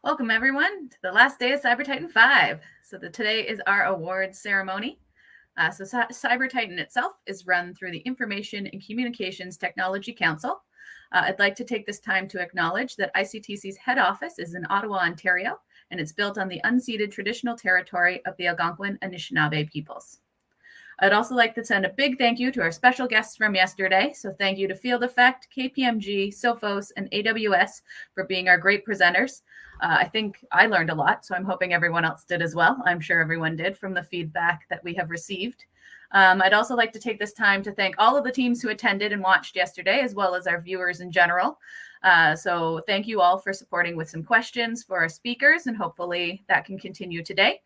Welcome everyone to the last day of CyberTitan 5. Today is our awards ceremony. CyberTitan itself is run through the Information and Communications Technology Council. I'd like to take this time to acknowledge that ICTC's head office is in Ottawa, Ontario, and it's built on the unceded traditional territory of the Algonquin Anishinaabe peoples. I'd also like to send a big thank you to our special guests from yesterday. So thank you to Field Effect, KPMG, Sophos, and AWS for being our great presenters. I think I learned a lot, so I'm hoping everyone else did as well. I'm sure everyone did from the feedback that we have received. I'd also like to take this time to thank all of the teams who attended and watched yesterday, as well as our viewers in general. So thank you all for supporting with some questions for our speakers, and hopefully that can continue today.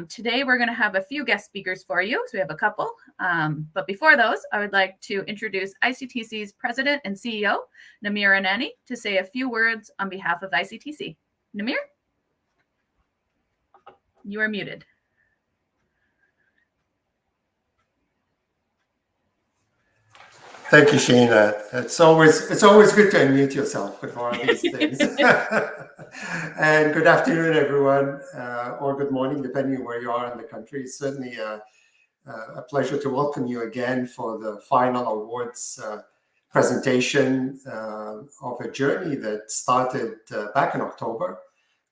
Today, we're going to have a few guest speakers for you. So we have a couple. But before those, I would like to introduce ICTC's President and CEO, Namira Nani, to say a few words on behalf of ICTC. Namir? You are muted. Thank you, Sheena. It's always good to unmute yourself before these things. And good afternoon, everyone, or good morning, depending on where you are in the country. It's certainly a pleasure to welcome you again for the final awards presentation of a journey that started back in October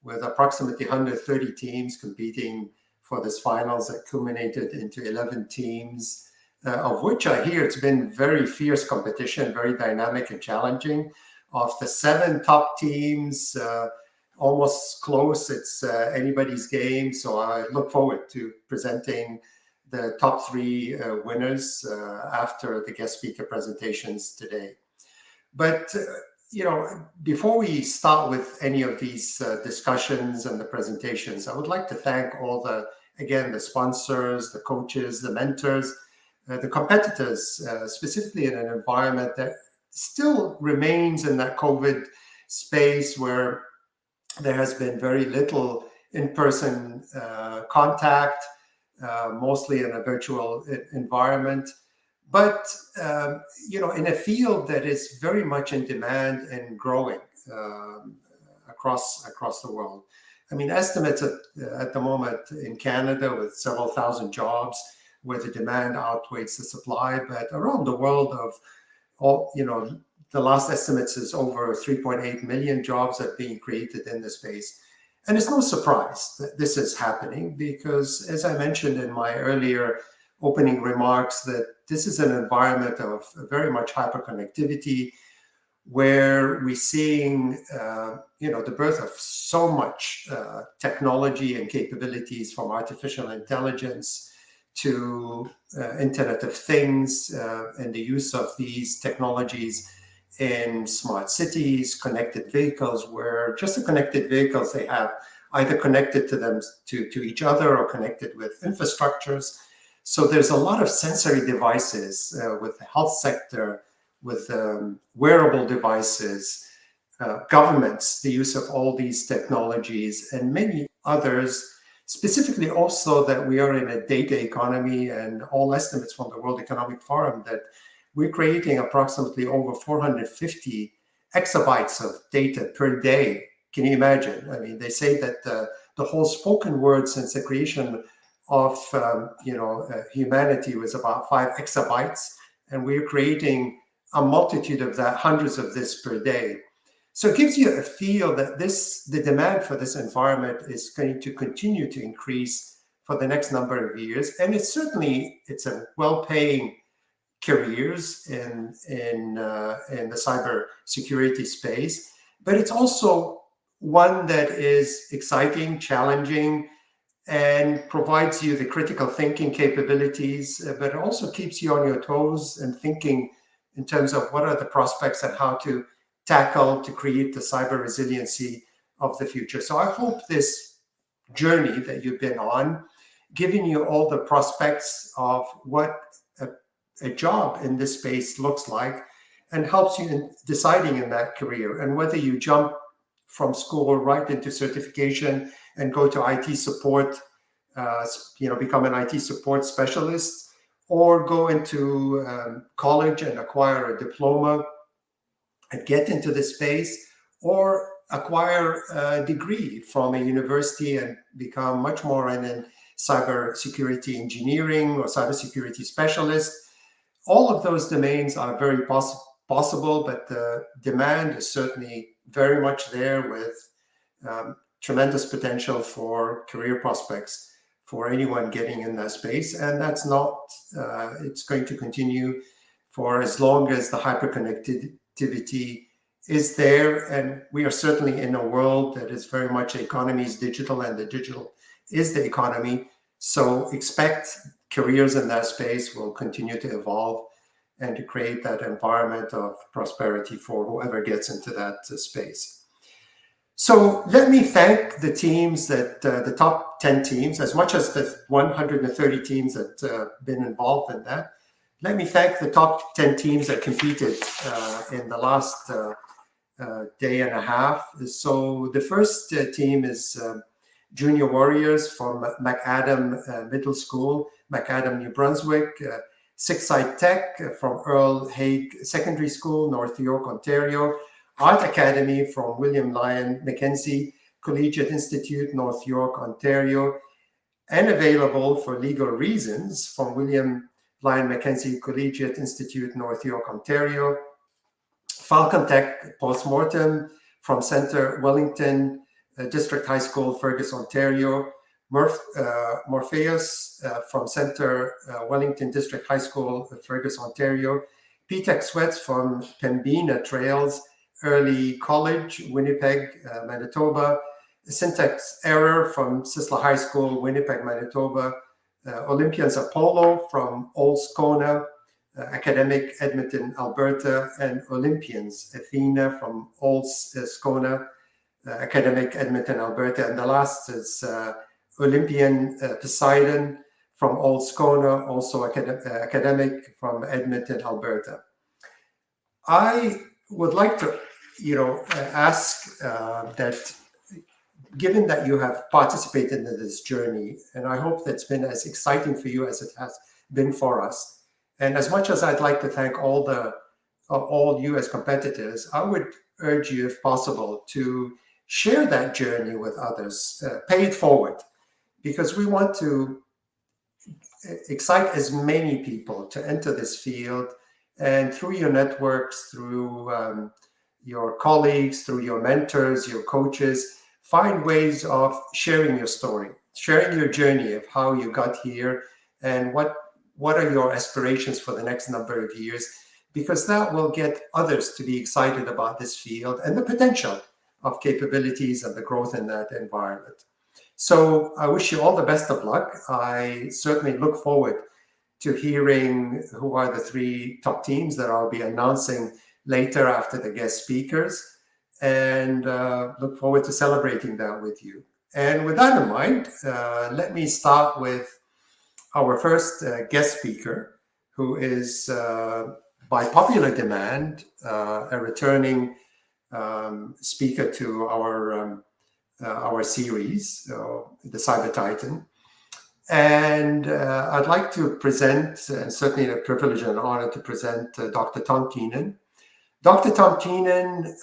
with approximately 130 teams competing for this finals that culminated into 11 teams. Of which I hear it's been very fierce competition, very dynamic and challenging. Of the 7 top teams, almost close, it's anybody's game. So I look forward to presenting the top 3 winners after the guest speaker presentations today. But, before we start with any of these discussions and the presentations, I would like to thank all the sponsors, the coaches, the mentors, the competitors, specifically in an environment that still remains in that COVID space where there has been very little in-person contact, mostly in a virtual environment. But, in a field that is very much in demand and growing across the world. I mean, estimates at the moment in Canada with several thousand jobs, where the demand outweighs the supply, but around the world the last estimates is over 3.8 million jobs that are being created in this space. And it's no surprise that this is happening because, as I mentioned in my earlier opening remarks, that this is an environment of very much hyperconnectivity, where we're seeing, the birth of so much technology and capabilities, from artificial intelligence to Internet of Things, and the use of these technologies in smart cities, connected vehicles, where just the connected vehicles they have either connected to them to each other or connected with infrastructures. So there's a lot of sensory devices with the health sector, with wearable devices, governments, the use of all these technologies, and many others. Specifically also that we are in a data economy, and all estimates from the World Economic Forum that we're creating approximately over 450 exabytes of data per day. Can you imagine? I mean, they say that the whole spoken word since the creation of humanity was about 5 exabytes, and we're creating a multitude of that, hundreds of this per day. So it gives you a feel that the demand for this environment is going to continue to increase for the next number of years. And it's a well-paying careers in the cybersecurity space, but it's also one that is exciting, challenging, and provides you the critical thinking capabilities, but it also keeps you on your toes and thinking in terms of what are the prospects and how to tackle to create the cyber resiliency of the future. So I hope this journey that you've been on, giving you all the prospects of what a job in this space looks like, and helps you in deciding in that career, and whether you jump from school right into certification and go to IT support, become an IT support specialist, or go into college and acquire a diploma and get into this space, or acquire a degree from a university and become much more in cybersecurity engineering or cybersecurity specialist. All of those domains are very possible, but the demand is certainly very much there, with tremendous potential for career prospects for anyone getting in that space. And that's not, it's going to continue for as long as the hyperconnectivity is there. And we are certainly in a world that is very much economy is digital, and the digital is the economy. So expect careers in that space will continue to evolve and to create that environment of prosperity for whoever gets into that space. So let me thank the teams that, the top 10 teams, as much as the 130 teams that have been involved in that. Let me thank the top 10 teams that competed in the last day and a half. So the first team is Junior Warriors from McAdam Middle School, McAdam, New Brunswick. Six-Side Tech from Earl Haig Secondary School, North York, Ontario. Art Academy from William Lyon Mackenzie Collegiate Institute, North York, Ontario. And available for legal reasons from William Lyon Mackenzie Collegiate Institute, North York, Ontario. Falcon Tech Postmortem from Centre Wellington District High School, Fergus, Ontario. Morpheus from Centre Wellington District High School, Fergus, Ontario. PTEC Sweats from Pembina Trails Early College, Winnipeg, Manitoba. Syntax Error from Sisla High School, Winnipeg, Manitoba. Olympians Apollo from Old Scona, Academic Edmonton, Alberta. And Olympians Athena from Old Scona, Academic Edmonton, Alberta. And the last is Olympian Poseidon from Old Scona, also academic from Edmonton, Alberta. I would like to, ask that, given that you have participated in this journey, and I hope that's been as exciting for you as it has been for us, and as much as I'd like to thank all you as competitors, I would urge you, if possible, to share that journey with others, pay it forward. Because we want to excite as many people to enter this field, and through your networks, through your colleagues, through your mentors, your coaches, find ways of sharing your story, sharing your journey of how you got here, and what are your aspirations for the next number of years, because that will get others to be excited about this field and the potential of capabilities and the growth in that environment. So I wish you all the best of luck. I certainly look forward to hearing who are the 3 top teams that I'll be announcing later after the guest speakers, and look forward to celebrating that with you. And with that in mind, let me start with our first guest speaker, who is, by popular demand, a returning speaker to our series, the CyberTitan. And I'd like to present, and certainly a privilege and an honor to present, Dr. Tom Keenan. Dr. Tom Keenan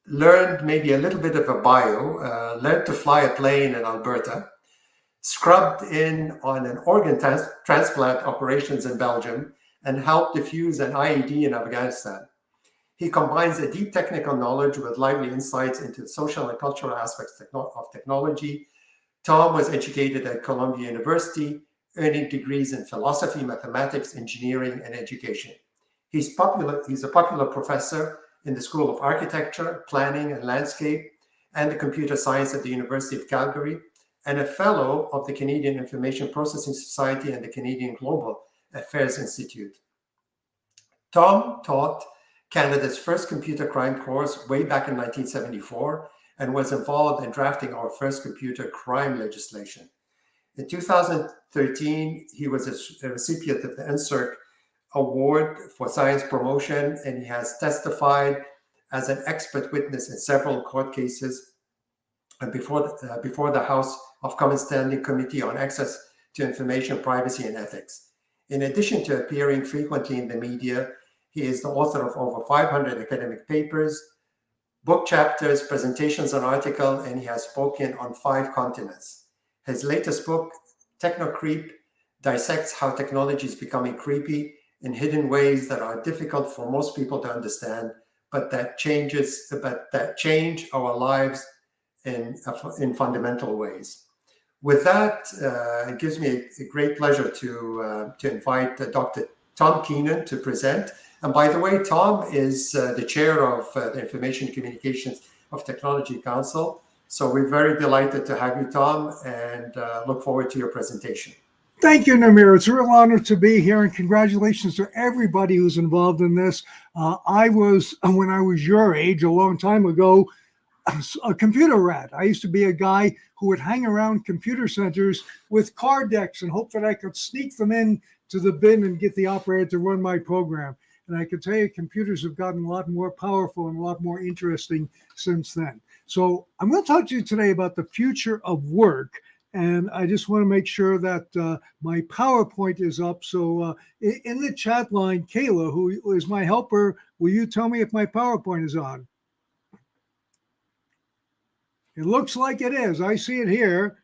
learned maybe a little bit of a bio, learned to fly a plane in Alberta, scrubbed in on an organ transplant operations in Belgium, and helped defuse an IED in Afghanistan. He combines a deep technical knowledge with lively insights into the social and cultural aspects of technology. Tom was educated at Columbia University, earning degrees in philosophy, mathematics, engineering, and education. He's a popular professor in the School of Architecture, Planning and Landscape, and the Computer Science at the University of Calgary, and a fellow of the Canadian Information Processing Society and the Canadian Global Affairs Institute. Tom taught Canada's first computer crime course way back in 1974 and was involved in drafting our first computer crime legislation. In 2013, he was a recipient of the NSERC Award for Science Promotion, and he has testified as an expert witness in several court cases before the House of Commons Standing Committee on Access to Information, Privacy, and Ethics. In addition to appearing frequently in the media, he is the author of over 500 academic papers, book chapters, presentations, and articles, and he has spoken on 5 continents. His latest book, Techno Creep, dissects how technology is becoming creepy in hidden ways that are difficult for most people to understand, but that change our lives in fundamental ways. With that, it gives me a great pleasure to invite Dr. Tom Keenan to present. And by the way, Tom is the chair of the Information Communications of Technology Council. So we're very delighted to have you, Tom, and look forward to your presentation. Thank you, Namira. It's a real honor to be here, and congratulations to everybody who's involved in this. I was, when I was your age, a long time ago, a computer rat. I used to be a guy who would hang around computer centers with card decks and hope that I could sneak them in to the bin and get the operator to run my program. And I can tell you, computers have gotten a lot more powerful and a lot more interesting since then. So I'm going to talk to you today about the future of work. And I just want to make sure that my PowerPoint is up. So in the chat line, Kayla, who is my helper, will you tell me if my PowerPoint is on? It looks like it is. I see it here.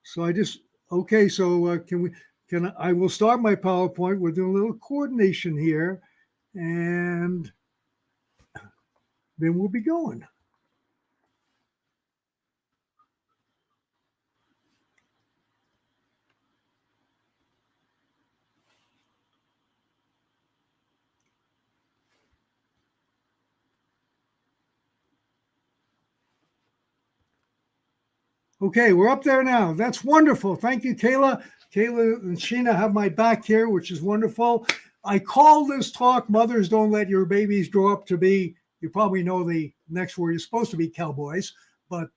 So okay, so I will start my PowerPoint. We're doing a little coordination here, and then we'll be going. Okay, we're up there now. That's wonderful. Thank you, Kayla. Kayla and Sheena have my back here, which is wonderful. I call this talk, Mothers Don't Let Your Babies Grow Up to Be, you probably know the next word is supposed to be cowboys, but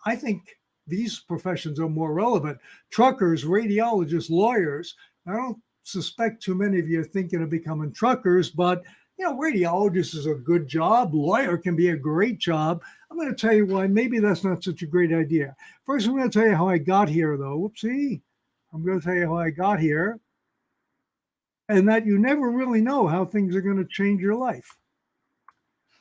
I think these professions are more relevant. Truckers, radiologists, lawyers. I don't suspect too many of you are thinking of becoming truckers, but radiologist is a good job. Lawyer can be a great job. I'm going to tell you why maybe that's not such a great idea. First, I'm going to tell you how I got here, though. Whoopsie. I'm going to tell you how I got here. And that you never really know how things are going to change your life.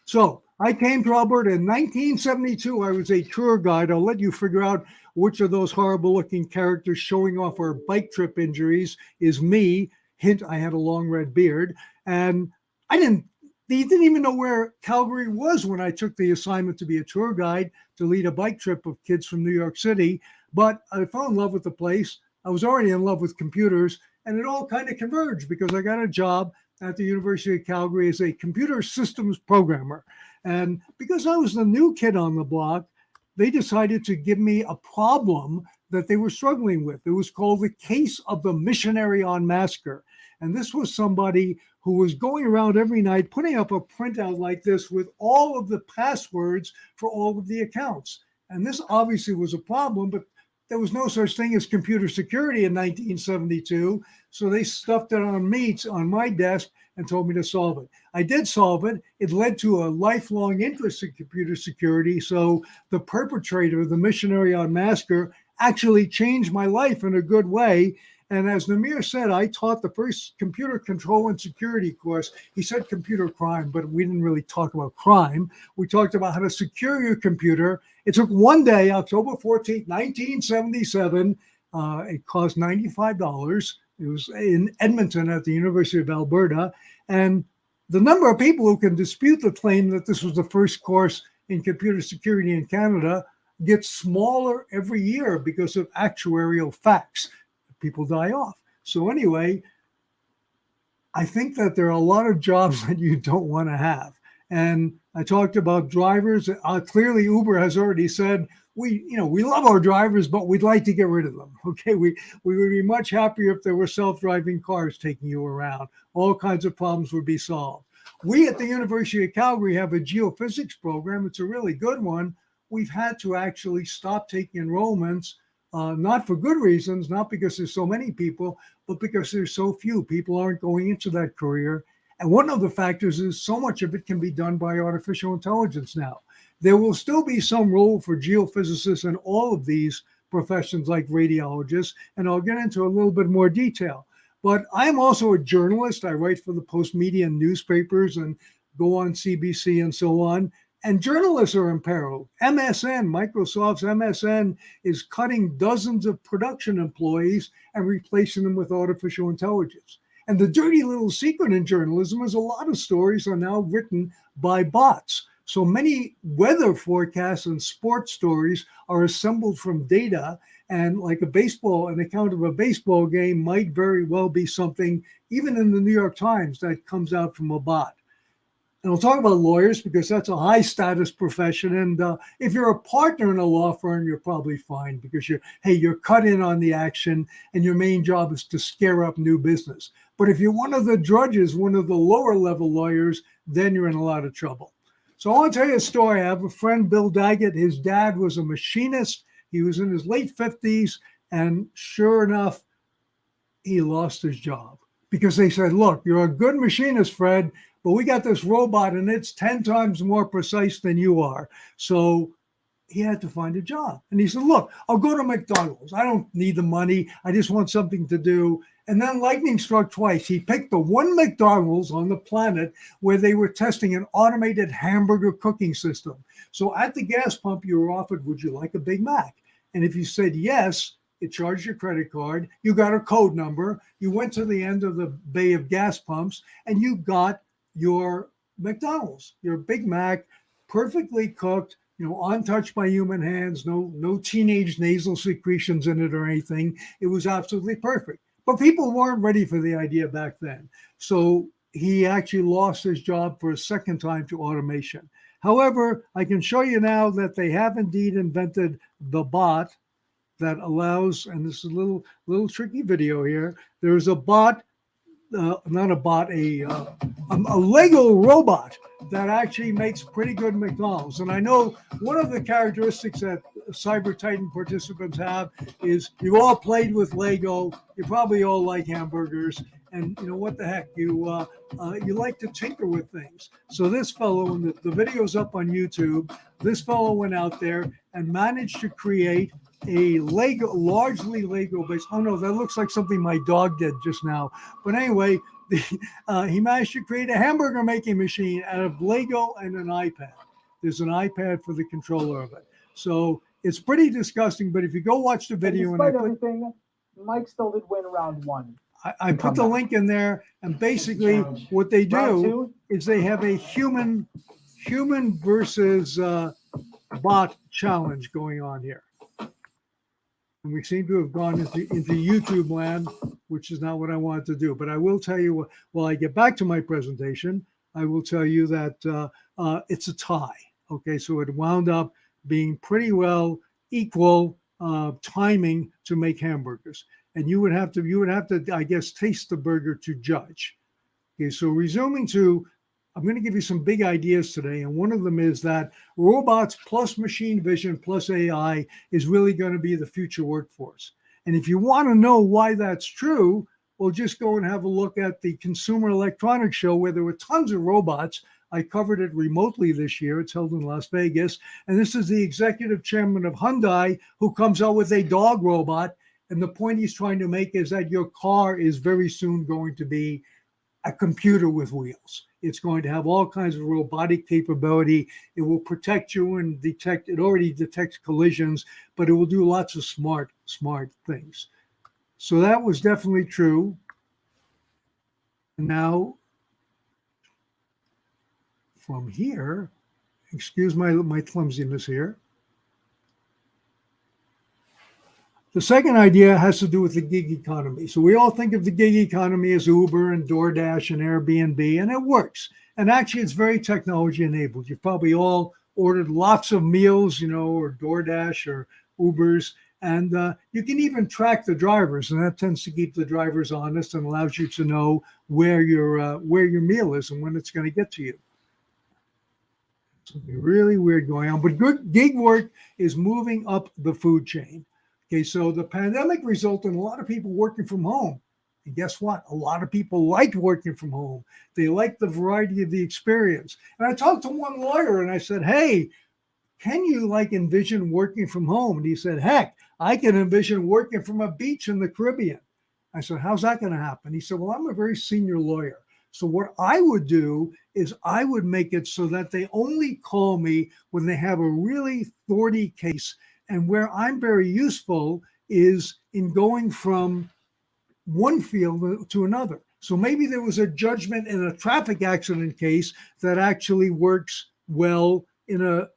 So I came to Alberta in 1972. I was a tour guide. I'll let you figure out which of those horrible looking characters showing off our bike trip injuries is me. Hint, I had a long red beard. And they didn't even know where Calgary was when I took the assignment to be a tour guide to lead a bike trip of kids from New York City. But I fell in love with the place. I was already in love with computers, and it all kind of converged because I got a job at the University of Calgary as a computer systems programmer. And because I was the new kid on the block, they decided to give me a problem that they were struggling with. It was called the case of the missionary on Massacre. And this was somebody who was going around every night putting up a printout like this with all of the passwords for all of the accounts. And this obviously was a problem, but there was no such thing as computer security in 1972. So they stuffed it on me, on my desk, and told me to solve it. I did solve it. It led to a lifelong interest in computer security. So the perpetrator, the missionary on Massacre, actually changed my life in a good way. And as Namir said, I taught the first computer control and security course. He said computer crime, but we didn't really talk about crime. We talked about how to secure your computer. It took one day, October 14th, 1977. It cost $95. It was in Edmonton at the University of Alberta. And the number of people who can dispute the claim that this was the first course in computer security in Canada gets smaller every year because of actuarial facts. People die off. So anyway, I think that there are a lot of jobs that you don't want to have. And I talked about drivers. Clearly, Uber has already said, we love our drivers, but we'd like to get rid of them. Okay, we would be much happier if there were self-driving cars taking you around. All kinds of problems would be solved. We at the University of Calgary have a geophysics program. It's a really good one. We've had to actually stop taking enrollments. Not for good reasons, not because there's so many people, but because there's so few. People aren't going into that career. And one of the factors is so much of it can be done by artificial intelligence now. There will still be some role for geophysicists in all of these professions like radiologists, and I'll get into a little bit more detail. But I'm also a journalist. I write for the Post Media newspapers, and go on CBC and so on. And journalists are imperiled. Microsoft's MSN is cutting dozens of production employees and replacing them with artificial intelligence. And the dirty little secret in journalism is a lot of stories are now written by bots. So many weather forecasts and sports stories are assembled from data, and like an account of a baseball game might very well be something, even in the New York Times, that comes out from a bot. And we'll talk about lawyers because that's a high status profession. And if you're a partner in a law firm, you're probably fine because you're cut in on the action and your main job is to scare up new business. But if you're one of the drudges, one of the lower level lawyers, then you're in a lot of trouble. So I want to tell you a story. I have a friend, Bill Daggett. His dad was a machinist. He was in his late 50s. And sure enough, he lost his job because they said, look, you're a good machinist, Fred, but we got this robot and it's 10 times more precise than you are. So he had to find a job. And he said, look, I'll go to McDonald's. I don't need the money. I just want something to do. And then lightning struck twice. He picked the one McDonald's on the planet where they were testing an automated hamburger cooking system. So at the gas pump, you were offered, would you like a Big Mac? And if you said yes, it charged your credit card. You got a code number. You went to the end of the bay of gas pumps and you got your McDonald's, your Big Mac, perfectly cooked, untouched by human hands, no teenage nasal secretions in it or anything. It was absolutely perfect. But people weren't ready for the idea back then. So he actually lost his job for a second time to automation. However, I can show you now that they have indeed invented the bot that allows, and this is a little tricky video here. There's a bot, not a bot, a Lego robot that actually makes pretty good McDonald's. And I know one of the characteristics that CyberTitan participants have is you all played with Lego. You probably all like hamburgers. And what the heck, you like to tinker with things. So this fellow, and the video's up on YouTube, this fellow went out there and managed to create a largely Lego-based, oh no, that looks like something my dog did just now. But anyway, he managed to create a hamburger making machine out of Lego and an iPad. There's an iPad for the controller of it. So it's pretty disgusting, but if you go watch the video, despite everything, Mike still did win round one. I put the link in there, and basically what they do is they have a human versus bot challenge going on here. And we seem to have gone into YouTube land, which is not what I wanted to do. But I will tell you, while I get back to my presentation, I will tell you that it's a tie. Okay, so it wound up being pretty well equal timing to make hamburgers. And you would have to, I guess, taste the burger to judge. Okay, so resuming to, I'm going to give you some big ideas today. And one of them is that robots plus machine vision plus AI is really going to be the future workforce. And if you want to know why that's true, well, just go and have a look at the Consumer Electronics Show where there were tons of robots. I covered it remotely this year. It's held in Las Vegas. And this is the executive chairman of Hyundai who comes out with a dog robot. And the point he's trying to make is that your car is very soon going to be a computer with wheels. It's going to have all kinds of robotic capability. It will protect you and detect, it already detects collisions, but it will do lots of smart things. So that was definitely true. Now, from here, excuse my clumsiness here. The second idea has to do with the gig economy. So we all think of the gig economy as Uber and DoorDash and Airbnb, and it works. And actually, it's very technology enabled. You've probably all ordered lots of meals, or DoorDash or Ubers, and you can even track the drivers, and that tends to keep the drivers honest and allows you to know where your meal is and when it's going to get to you. Something really weird going on, but good gig work is moving up the food chain. Okay, so the pandemic resulted in a lot of people working from home. And guess what? A lot of people liked working from home. They liked the variety of the experience. And I talked to one lawyer and I said, hey, can you envision working from home? And he said, heck, I can envision working from a beach in the Caribbean. I said, how's that going to happen? He said, well, I'm a very senior lawyer. So what I would do is I would make it so that they only call me when they have a really thorny case. And where I'm very useful is in going from one field to another. So maybe there was a judgment in a traffic accident case that actually works well in a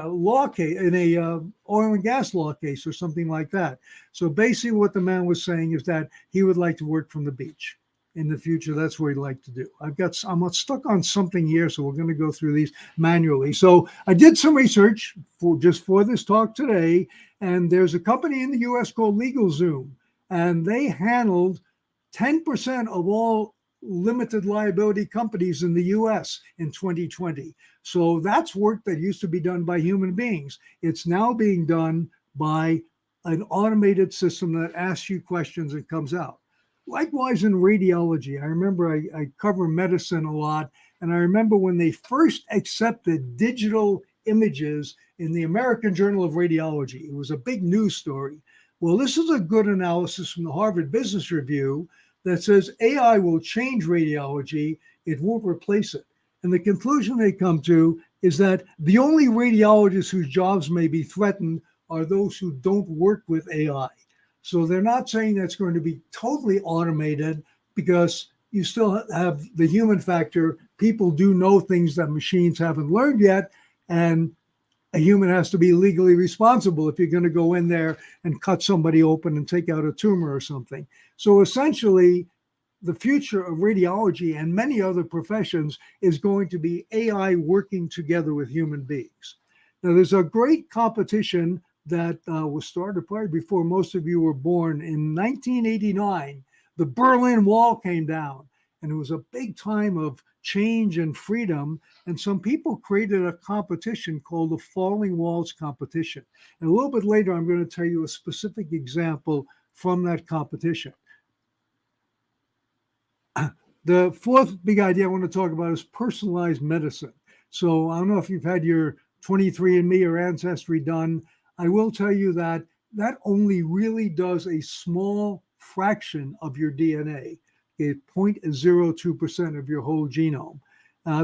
law case, in a oil and gas law case or something like that. So basically what the man was saying is that he would like to work from the beach in the future. That's what he'd like to do. I'm stuck on something here, so we're going to go through these manually. So I did some research for this talk today, and there's a company in the US called LegalZoom, and they handled 10% of all limited liability companies in the US in 2020. So that's work that used to be done by human beings. It's now being done by an automated system that asks you questions and comes out. Likewise in radiology, I remember I cover medicine a lot, and I remember when they first accepted digital images in the American Journal of Radiology. It was a big news story. Well, this is a good analysis from the Harvard Business Review that says AI will change radiology, it won't replace it. And the conclusion they come to is that the only radiologists whose jobs may be threatened are those who don't work with AI. So they're not saying that's going to be totally automated, because you still have the human factor. People do know things that machines haven't learned yet, and a human has to be legally responsible if you're going to go in there and cut somebody open and take out a tumor or something. So essentially, the future of radiology and many other professions is going to be AI working together with human beings. Now, there's a great competition that was started probably before most of you were born. In 1989, the Berlin Wall came down, and it was a big time of change and freedom. And some people created a competition called the Falling Walls Competition. And a little bit later, I'm going to tell you a specific example from that competition. The fourth big idea I want to talk about is personalized medicine. So I don't know if you've had your 23andMe or Ancestry done. I will tell you that that only really does a small fraction of your DNA, 0.02% of your whole genome.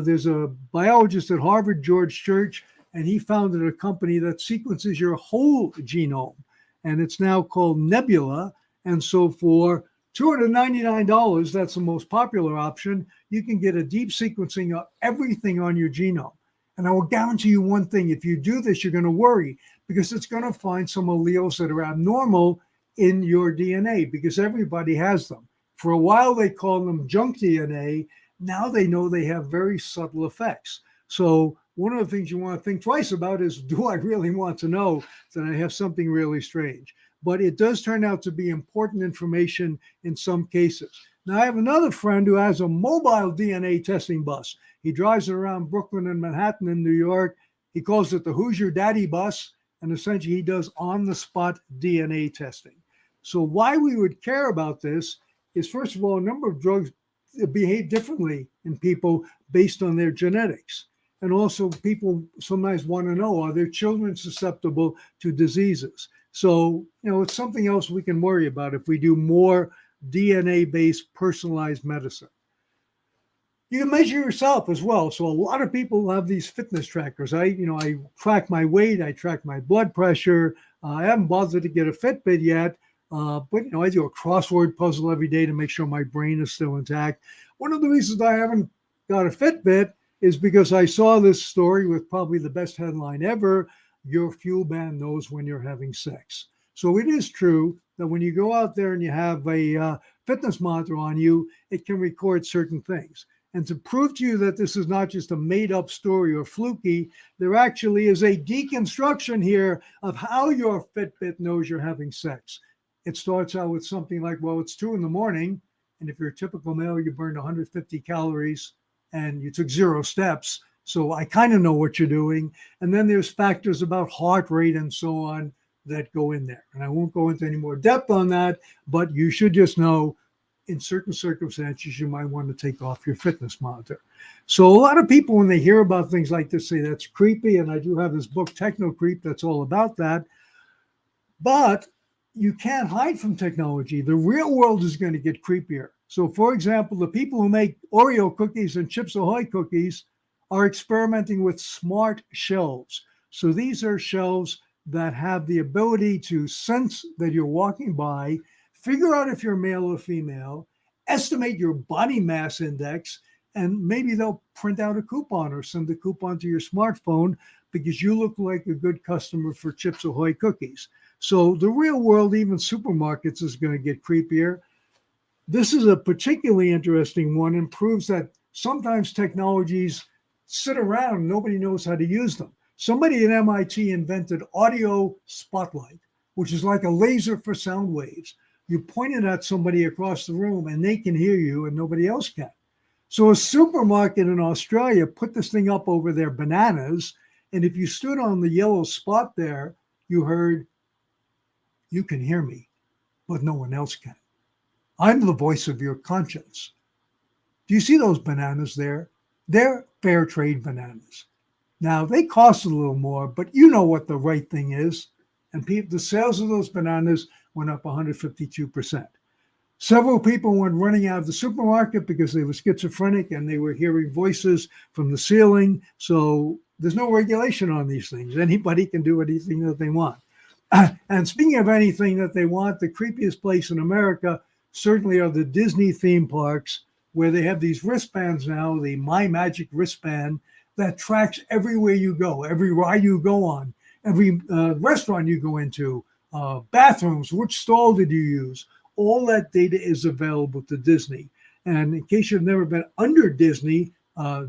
There's a biologist at Harvard, George Church, and he founded a company that sequences your whole genome, and it's now called Nebula. And so for $299, that's the most popular option, you can get a deep sequencing of everything on your genome. And I will guarantee you one thing: if you do this, you're going to worry, because it's going to find some alleles that are abnormal in your DNA, because everybody has them. For a while, they called them junk DNA. Now they know they have very subtle effects. So one of the things you want to think twice about is, do I really want to know that I have something really strange? But it does turn out to be important information in some cases. Now, I have another friend who has a mobile DNA testing bus. He drives it around Brooklyn and Manhattan in New York. He calls it the Who's Your Daddy bus. And essentially, he does on-the-spot DNA testing. So why we would care about this is, first of all, a number of drugs behave differently in people based on their genetics. And also, people sometimes want to know, are their children susceptible to diseases? So, it's something else we can worry about if we do more DNA-based personalized medicine. You can measure yourself as well. So a lot of people have these fitness trackers. I track my weight, I track my blood pressure. I haven't bothered to get a Fitbit yet, but I do a crossword puzzle every day to make sure my brain is still intact. One of the reasons I haven't got a Fitbit is because I saw this story with probably the best headline ever: your fuel band knows when you're having sex. So it is true that when you go out there and you have a fitness monitor on you, it can record certain things. And to prove to you that this is not just a made-up story or fluky, there actually is a deconstruction here of how your Fitbit knows you're having sex. It starts out with something like, well, it's 2 a.m, and if you're a typical male, you burned 150 calories and you took 0 steps. So I kind of know what you're doing. And then there's factors about heart rate and so on that go in there. And I won't go into any more depth on that, but you should just know in certain circumstances, you might want to take off your fitness monitor. So a lot of people, when they hear about things like this, say that's creepy. And I do have this book, Techno Creep, that's all about that. But you can't hide from technology. The real world is going to get creepier. So, for example, the people who make Oreo cookies and Chips Ahoy cookies are experimenting with smart shelves. So these are shelves that have the ability to sense that you're walking by, figure out if you're male or female, estimate your body mass index, and maybe they'll print out a coupon or send a coupon to your smartphone because you look like a good customer for Chips Ahoy cookies. So the real world, even supermarkets, is going to get creepier. This is a particularly interesting one and proves that sometimes technologies sit around and nobody knows how to use them. Somebody at MIT invented audio spotlight, which is like a laser for sound waves. You point it at somebody across the room and they can hear you and nobody else can. So a supermarket in Australia put this thing up over their bananas. And if you stood on the yellow spot there, you heard, "You can hear me, but no one else can. I'm the voice of your conscience." Do you see those bananas there? They're fair trade bananas. Now, they cost a little more, but you know what the right thing is. And the sales of those bananas went up 152%. Several people went running out of the supermarket because they were schizophrenic and they were hearing voices from the ceiling. So there's no regulation on these things. Anybody can do anything that they want. And speaking of anything that they want, the creepiest place in America certainly are the Disney theme parks, where they have these wristbands now, the My Magic wristband, that tracks everywhere you go, every ride you go on, every restaurant you go into, bathrooms, which stall did you use? All that data is available to Disney. And in case you've never been under Disney,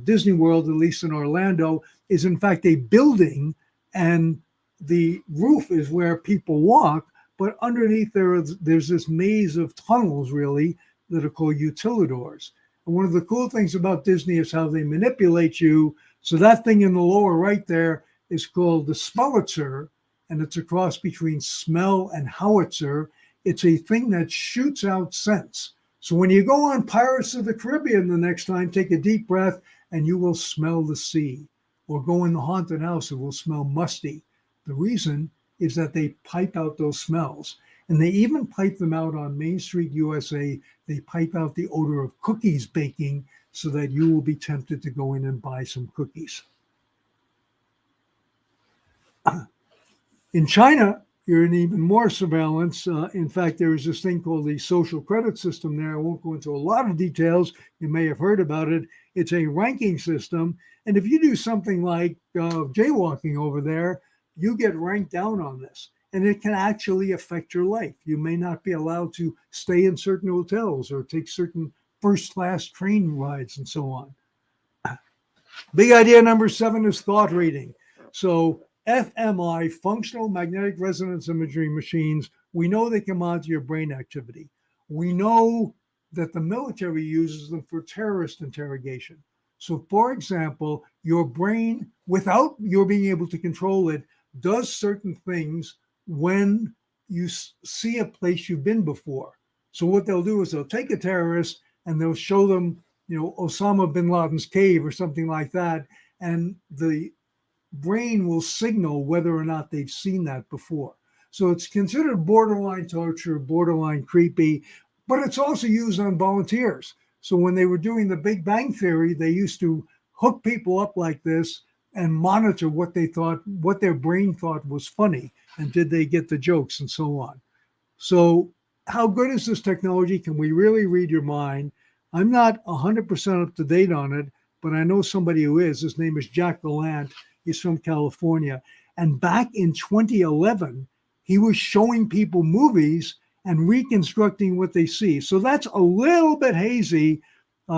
Disney World, at least in Orlando, is in fact a building, and the roof is where people walk, but underneath there's this maze of tunnels, really, that are called utilidors. And one of the cool things about Disney is how they manipulate you. So that thing in the lower right there is called the Smellitzer, and it's a cross between smell and howitzer. It's a thing that shoots out scents. So when you go on Pirates of the Caribbean the next time, take a deep breath and you will smell the sea. Or go in the haunted house, it will smell musty. The reason is that they pipe out those smells. And they even pipe them out on Main Street, USA. They pipe out the odor of cookies baking so that you will be tempted to go in and buy some cookies. In China, you're in even more surveillance. In fact, there is this thing called the social credit system there. I won't go into a lot of details. You may have heard about it. It's a ranking system. And if you do something like jaywalking over there, you get ranked down on this. And it can actually affect your life. You may not be allowed to stay in certain hotels or take certain first-class train rides and so on. Big idea number 7 is thought reading. So fMRI, functional magnetic resonance imagery machines, we know they can monitor your brain activity. We know that the military uses them for terrorist interrogation. So for example, your brain, without your being able to control it, does certain things when you see a place you've been before. So what they'll do is they'll take a terrorist and they'll show them, Osama bin Laden's cave or something like that. And the brain will signal whether or not they've seen that before. So it's considered borderline torture, borderline creepy, but it's also used on volunteers. So when they were doing the Big Bang Theory, they used to hook people up like this and monitor what they thought, what their brain thought was funny, and did they get the jokes and so on. So how good is this technology? Can we really read your mind? I'm not 100% up to date on it, but I know somebody who is. His name is Jack Gallant. He's from California. And back in 2011, he was showing people movies and reconstructing what they see. So that's a little bit hazy.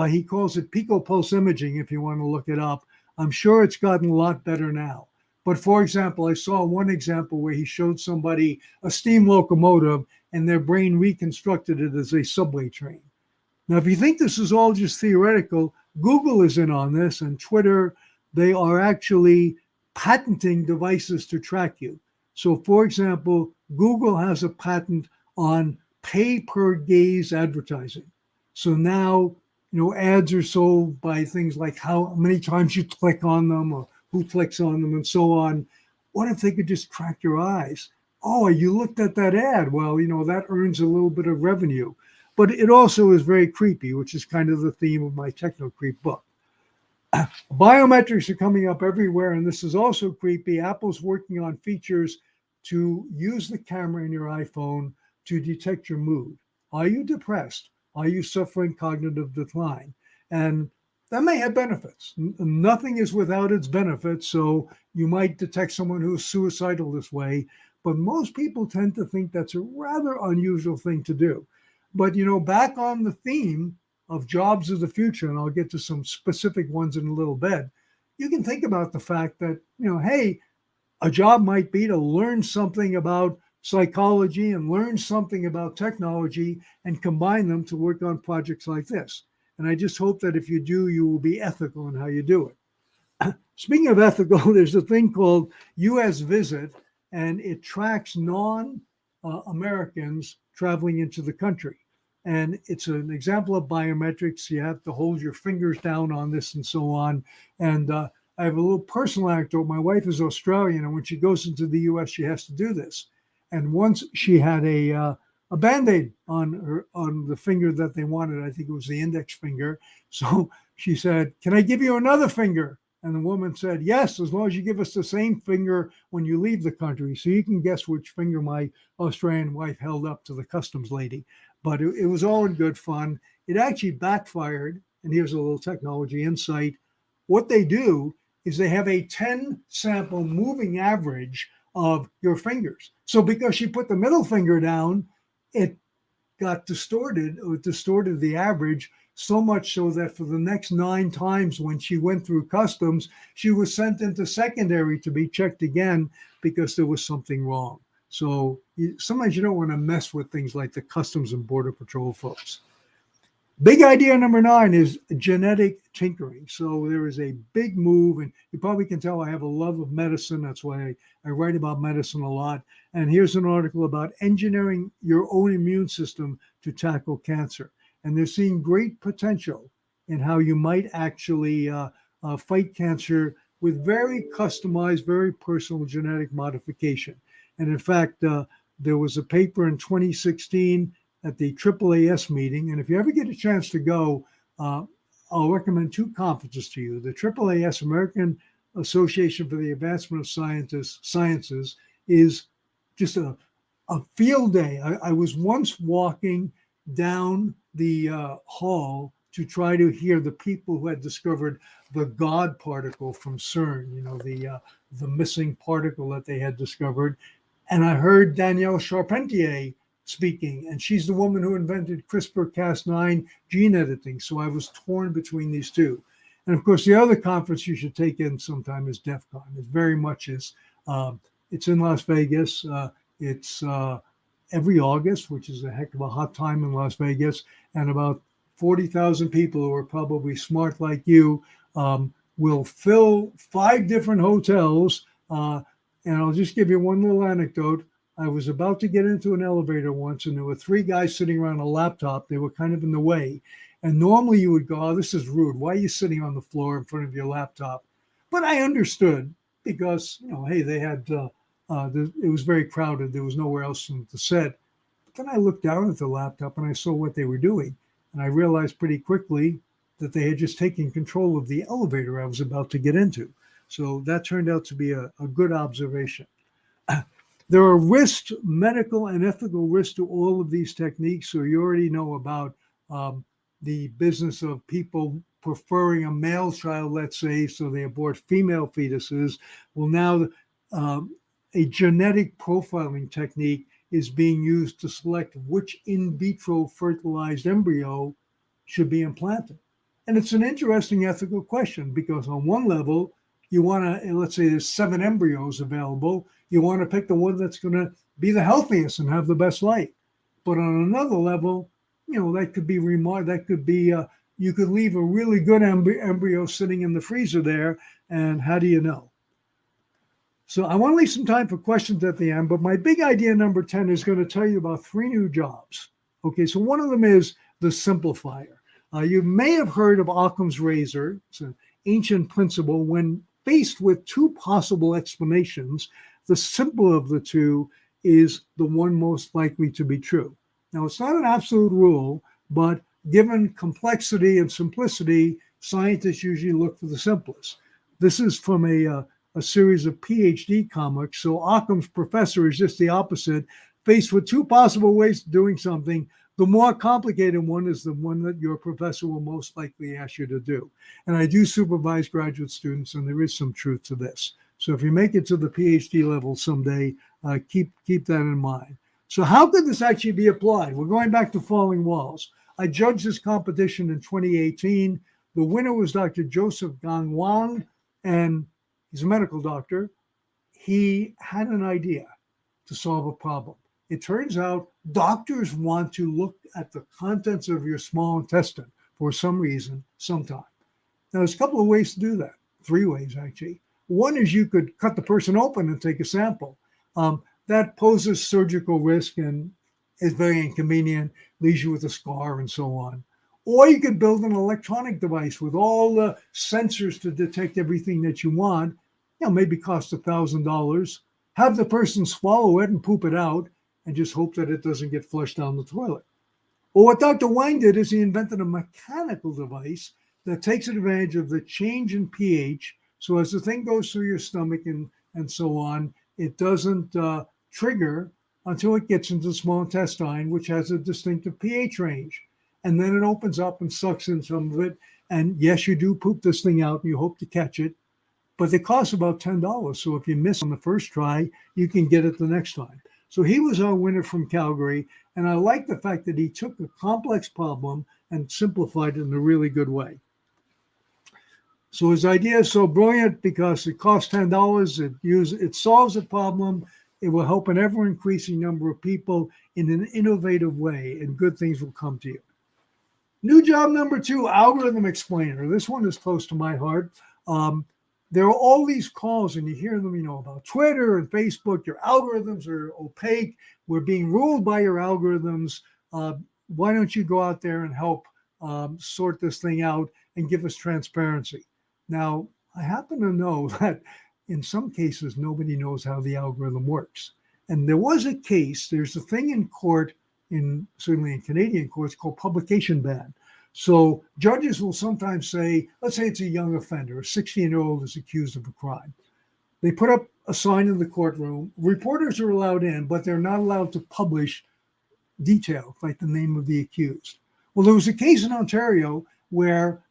He calls it pico-pulse imaging, if you want to look it up. I'm sure it's gotten a lot better now. But for example, I saw one example where he showed somebody a steam locomotive and their brain reconstructed it as a subway train. Now, if you think this is all just theoretical, Google is in on this, and Twitter. They are actually patenting devices to track you. So for example, Google has a patent on pay per gaze advertising. So now, ads are sold by things like how many times you click on them or who clicks on them and so on. What if they could just track your eyes? Oh, you looked at that ad. Well, that earns a little bit of revenue. but it also is very creepy, which is kind of the theme of my Techno Creep book. Biometrics are coming up everywhere, and this is also creepy. Apple's working on features to use the camera in your iPhone to detect your mood. Are you depressed? Are you suffering cognitive decline? And that may have benefits. Nothing is without its benefits, so you might detect someone who's suicidal this way, but most people tend to think that's a rather unusual thing to do. But, back on the theme of jobs of the future, and I'll get to some specific ones in a little bit, you can think about the fact that, hey, a job might be to learn something about psychology and learn something about technology and combine them to work on projects like this. And I just hope that if you do, you will be ethical in how you do it. Speaking of ethical, there's a thing called US Visit, and it tracks non-Americans traveling into the country. And it's an example of biometrics. You have to hold your fingers down on this and so on. And I have a little personal anecdote. My wife is Australian, and when she goes into the US, she has to do this. And once she had a Band-Aid on the finger that they wanted. I think it was the index finger. So she said, "Can I give you another finger?" And the woman said, "Yes, as long as you give us the same finger when you leave the country." So you can guess which finger my Australian wife held up to the customs lady. But it was all in good fun. It actually backfired. And here's a little technology insight. What they do is they have a 10 sample moving average of your fingers. So because she put the middle finger down, it got distorted, or distorted the average so much so that for the next 9 times when she went through customs, she was sent into secondary to be checked again because there was something wrong. So sometimes you don't want to mess with things like the Customs and Border Patrol folks. Big idea number 9 is genetic tinkering. So there is a big move, and you probably can tell I have a love of medicine. That's why I write about medicine a lot. And here's an article about engineering your own immune system to tackle cancer. And they're seeing great potential in how you might actually fight cancer with very customized, very personal genetic modification. And in fact, there was a paper in 2016 at the AAAS meeting. And if you ever get a chance to go, I'll recommend 2 conferences to you. The AAAS, American Association for the Advancement of Sciences, is just a field day. I was once walking down the hall to try to hear the people who had discovered the God particle from CERN, the missing particle that they had discovered. And I heard Danielle Charpentier speaking, and she's the woman who invented CRISPR-Cas9 gene editing. So I was torn between these two. And of course, the other conference you should take in sometime is DEF CON. It very much is. It's in Las Vegas. It's every August, which is a heck of a hot time in Las Vegas. And about 40,000 people who are probably smart like you will fill 5 different hotels. And I'll just give you one little anecdote. I was about to get into an elevator once, and there were 3 guys sitting around a laptop. They were kind of in the way. And normally you would go, "Oh, this is rude. Why are you sitting on the floor in front of your laptop?" But I understood because, hey, they had, it was very crowded. There was nowhere else to sit. But then I looked down at the laptop and I saw what they were doing. And I realized pretty quickly that they had just taken control of the elevator I was about to get into. So that turned out to be a good observation. There are risks, medical and ethical risks to all of these techniques. So you already know about the business of people preferring a male child, let's say, so they abort female fetuses. Well, now a genetic profiling technique is being used to select which in vitro fertilized embryo should be implanted. And it's an interesting ethical question because on one level, you want to, let's say there's 7 embryos available. You want to pick the one that's going to be the healthiest and have the best life. But on another level, that could be remarked. That could be, you could leave a really good embryo sitting in the freezer there. And how do you know? So I want to leave some time for questions at the end. But my big idea number 10 is going to tell you about 3 new jobs. Okay, so one of them is the simplifier. You may have heard of Occam's razor. It's an ancient principle. When faced with 2 possible explanations, the simpler of the 2 is the one most likely to be true. Now, it's not an absolute rule, but given complexity and simplicity, scientists usually look for the simplest. This is from a series of PhD comics. So Occam's professor is just the opposite. Faced with two possible ways of doing something, the more complicated one is the one that your professor will most likely ask you to do. And I do supervise graduate students, and there is some truth to this. So if you make it to the PhD level someday, keep that in mind. So how could this actually be applied? We're going back to falling walls. I judged this competition in 2018. The winner was Dr. Joseph Gang Wang, and he's a medical doctor. He had an idea to solve a problem. It turns out doctors want to look at the contents of your small intestine for some reason, sometime. Now, there's a couple of ways to do that. 3 ways, actually. One is you could cut the person open and take a sample. That poses surgical risk and is very inconvenient, leaves you with a scar and so on. Or you could build an electronic device with all the sensors to detect everything that you want, maybe cost $1,000, have the person swallow it and poop it out, and just hope that it doesn't get flushed down the toilet. Well, what Dr. Wang did is he invented a mechanical device that takes advantage of the change in pH. So as the thing goes through your stomach and so on, it doesn't trigger until it gets into the small intestine, which has a distinctive pH range. And then it opens up and sucks in some of it. And yes, you do poop this thing out and you hope to catch it, but it costs about $10. So if you miss on the first try, you can get it the next time. So he was our winner from Calgary. And I like the fact that he took a complex problem and simplified it in a really good way. So his idea is so brilliant because it costs $10. It solves a problem. It will help an ever-increasing number of people in an innovative way, and good things will come to you. New job number 2, algorithm explainer. This one is close to my heart. There are all these calls, and you hear them, about Twitter and Facebook. Your algorithms are opaque. We're being ruled by your algorithms. Why don't you go out there and help sort this thing out and give us transparency? Now, I happen to know that in some cases, nobody knows how the algorithm works. And there was a case, there's a thing in court, certainly in Canadian courts, called publication ban. So judges will sometimes say, let's say it's a young offender, a 16-year-old is accused of a crime. They put up a sign in the courtroom. Reporters are allowed in, but they're not allowed to publish details like the name of the accused. Well, there was a case in Ontario where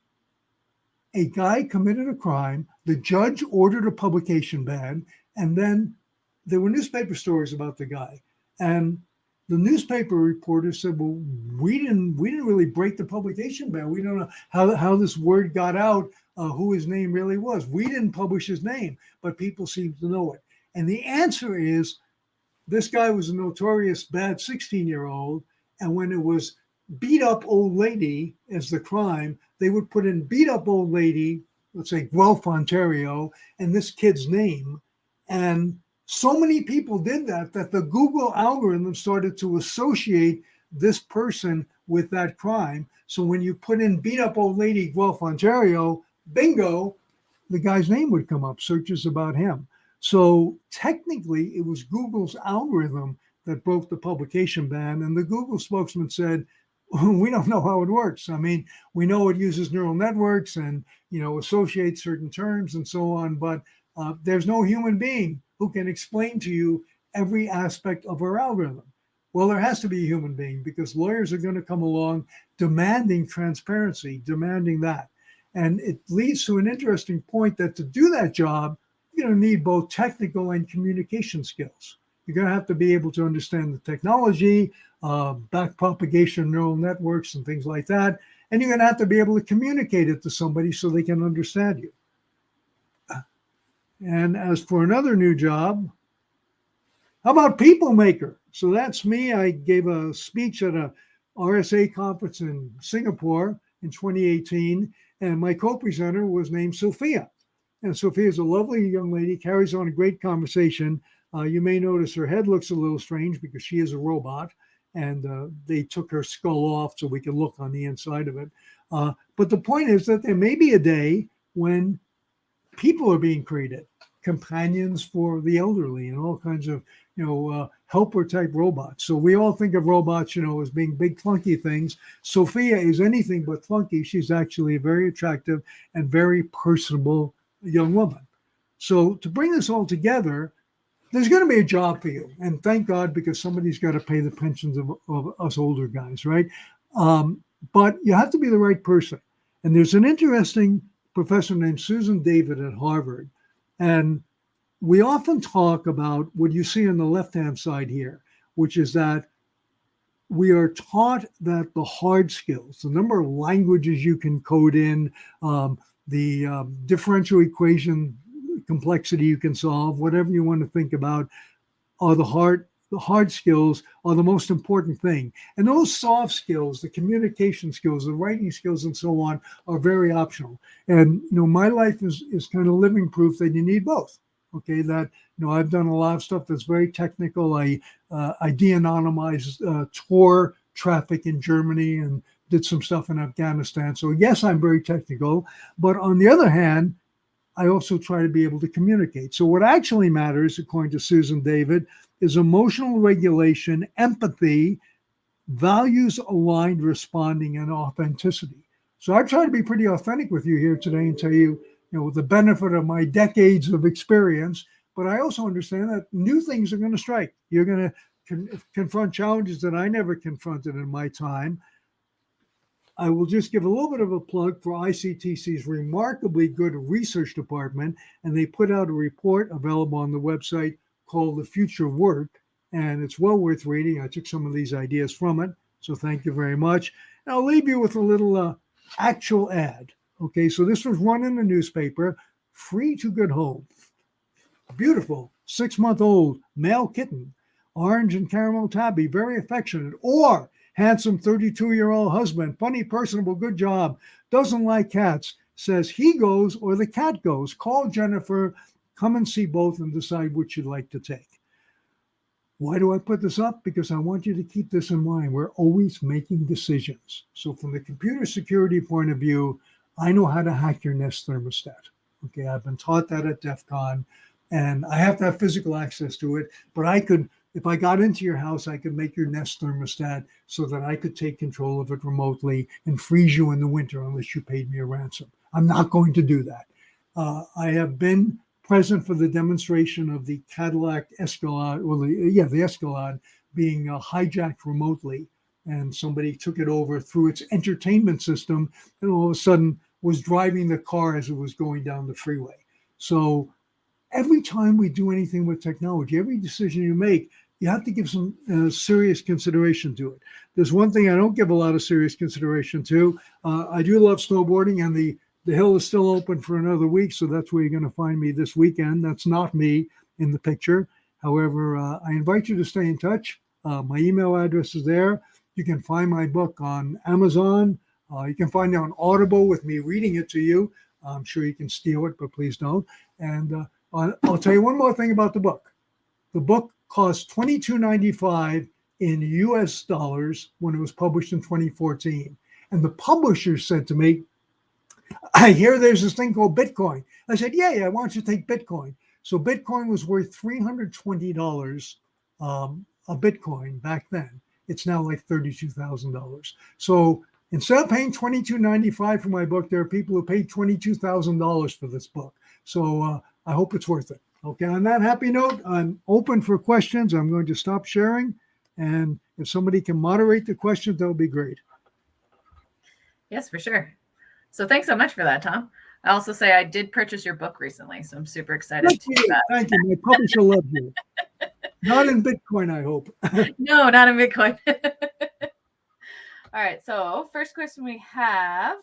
a guy committed a crime, the judge ordered a publication ban, and then there were newspaper stories about the guy. And the newspaper reporters said, well, we didn't really break the publication ban. We don't know how this word got out, who his name really was. We didn't publish his name, but people seem to know it. And the answer is, this guy was a notorious bad 16-year-old, and when it was beat up old lady as the crime, they would put in beat up old lady, let's say Guelph, Ontario, and this kid's name. And so many people did that the Google algorithm started to associate this person with that crime. So when you put in beat up old lady, Guelph, Ontario, bingo, the guy's name would come up, searches about him. So technically it was Google's algorithm that broke the publication ban. And the Google spokesman said, we don't know how it works. I mean, we know it uses neural networks and, associates certain terms and so on, but there's no human being who can explain to you every aspect of our algorithm. Well, there has to be a human being because lawyers are going to come along demanding transparency, demanding that. And it leads to an interesting point that to do that job, you're going to need both technical and communication skills. You're going to have to be able to understand the technology, back propagation neural networks and things like that. And you're going to have to be able to communicate it to somebody so they can understand you. And as for another new job, how about people maker? So that's me. I gave a speech at a RSA conference in Singapore in 2018, and my co-presenter was named Sophia. And Sophia is a lovely young lady, carries on a great conversation. You may notice her head looks a little strange because she is a robot, and they took her skull off so we can look on the inside of it. But the point is that there may be a day when people are being created. companions for the elderly and all kinds of, helper type robots. So we all think of robots, as being big clunky things. Sophia is anything but clunky. She's actually a very attractive and very personable young woman. So to bring this all together, there's going to be a job for you. And thank God, because somebody's got to pay the pensions of us older guys, right? But you have to be the right person. And there's an interesting professor named Susan David at Harvard. And we often talk about what you see on the left-hand side here, which is that we are taught that the hard skills, the number of languages you can code in, the differential equation complexity you can solve, whatever you want to think about, are the hard skills are the most important thing. And those soft skills, the communication skills, the writing skills, and so on, are very optional. And my life is kind of living proof that you need both. Okay, that I've done a lot of stuff that's very technical. I de-anonymized tour traffic in Germany and did some stuff in Afghanistan. So yes, I'm very technical, but on the other hand, I also try to be able to communicate. So what actually matters, according to Susan David, is emotional regulation, empathy, values-aligned responding, and authenticity. So I try to be pretty authentic with you here today and tell you, the benefit of my decades of experience, but I also understand that new things are going to strike. You're going to confront challenges that I never confronted in my time. I will just give a little bit of a plug for ICTC's remarkably good research department, and they put out a report available on the website called The Future of Work, and it's well worth reading. I took some of these ideas from it, so thank you very much. And I'll leave you with a little actual ad. Okay, so this was run in the newspaper, free to good home. Beautiful, 6-month-old male kitten, orange and caramel tabby, very affectionate, or handsome 32-year-old husband, funny, personable, good job, doesn't like cats, says he goes or the cat goes. Call Jennifer, come and see both and decide which you'd like to take. Why do I put this up? Because I want you to keep this in mind. We're always making decisions. So from the computer security point of view, I know how to hack your Nest thermostat. Okay, I've been taught that at DEF CON, and I have to have physical access to it, but I could, if I got into your house, I could make your Nest thermostat so that I could take control of it remotely and freeze you in the winter unless you paid me a ransom. I'm not going to do that. I have been present for the demonstration of the Cadillac Escalade, the Escalade being hijacked remotely, and somebody took it over through its entertainment system and all of a sudden was driving the car as it was going down the freeway. So every time we do anything with technology, every decision you make, you have to give some serious consideration to it. There's one thing I don't give a lot of serious consideration to. I do love snowboarding, and the hill is still open for another week, so that's where you're going to find me this weekend. That's not me in the picture. However, I invite you to stay in touch. My email address is there. You can find my book on Amazon. You can find it on Audible with me reading it to you. I'm sure you can steal it, but please don't. And I'll tell you one more thing about the book. The book cost $22.95 in US dollars when it was published in 2014. And the publisher said to me, I hear there's this thing called Bitcoin. I said, yeah, why don't you take Bitcoin? So Bitcoin was worth $320 a Bitcoin back then. It's now like $32,000. So instead of paying $22.95 for my book, there are people who paid $22,000 for this book. So I hope it's worth it. Okay, on that happy note, I'm open for questions. I'm going to stop sharing. And if somebody can moderate the questions, that would be great. Yes, for sure. So thanks so much for that, Tom. I also say I did purchase your book recently, so I'm super excited. Thank you. My publisher loves you. Not in Bitcoin, I hope. No, not in Bitcoin. All right. So first question we have,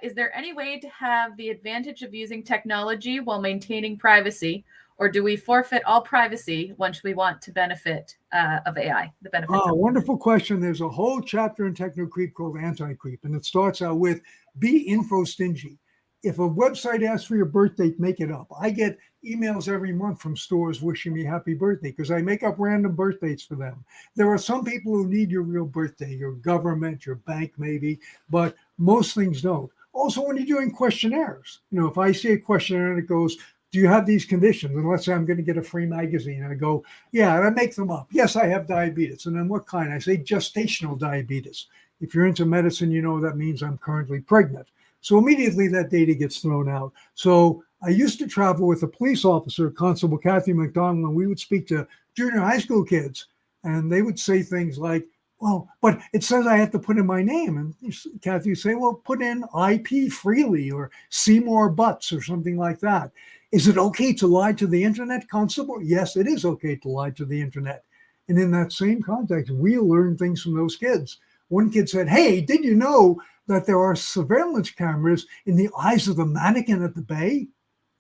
is there any way to have the advantage of using technology while maintaining privacy, or do we forfeit all privacy once we want to benefit of AI? The benefits. Oh, wonderful question. There's a whole chapter in Techno-Creep called Anti-Creep, and it starts out with be info stingy. If a website asks for your birth date, make it up. I get emails every month from stores wishing me happy birthday because I make up random birth dates for them. There are some people who need your real birthday, your government, your bank maybe, but most things don't. Also, when you're doing questionnaires, if I see a questionnaire and it goes, do you have these conditions? And let's say I'm going to get a free magazine. And I go, yeah, and I make them up. Yes, I have diabetes. And then what kind? I say gestational diabetes. If you're into medicine, you know that means I'm currently pregnant. So immediately that data gets thrown out. So I used to travel with a police officer, Constable Kathy McDonald, and we would speak to junior high school kids. And they would say things like, well, but it says I have to put in my name. And Kathy would say, well, put in IP freely or Seymour Butts or something like that. Is it okay to lie to the internet, Constable? Yes, it is okay to lie to the internet. And in that same context, we learn things from those kids. One kid said, hey, did you know that there are surveillance cameras in the eyes of the mannequin at the Bay?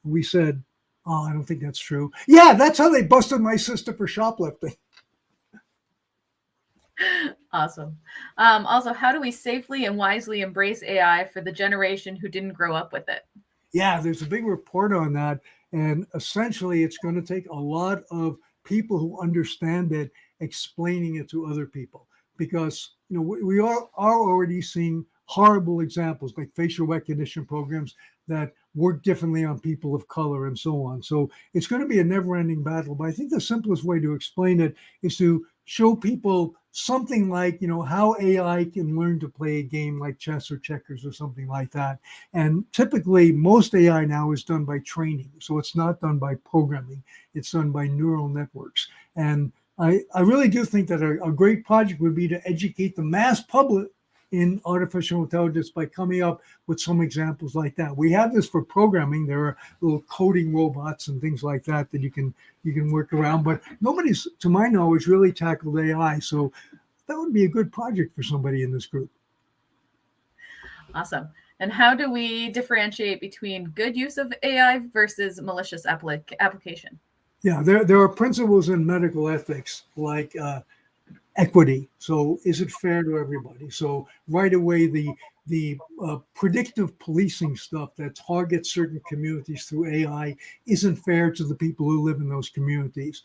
We said, oh, I don't think that's true. Yeah, that's how they busted my sister for shoplifting. Awesome. Also, how do we safely and wisely embrace AI for the generation who didn't grow up with it? Yeah, there's a big report on that. And essentially, it's going to take a lot of people who understand it explaining it to other people. Because we are already seeing horrible examples like facial recognition programs that work differently on people of color and so on. So it's going to be a never-ending battle. But I think the simplest way to explain it is to show people something like, how AI can learn to play a game like chess or checkers or something like that. And typically, most AI now is done by training. So it's not done by programming. It's done by neural networks. And I really do think that a great project would be to educate the mass public in artificial intelligence by coming up with some examples like that. We have this for programming. There are little coding robots and things like that that you can work around, but nobody's, to my knowledge, really tackled AI. So that would be a good project for somebody in this group. Awesome. And how do we differentiate between good use of AI versus malicious application? Yeah, there are principles in medical ethics like equity. So is it fair to everybody? So right away, the predictive policing stuff that targets certain communities through AI isn't fair to the people who live in those communities.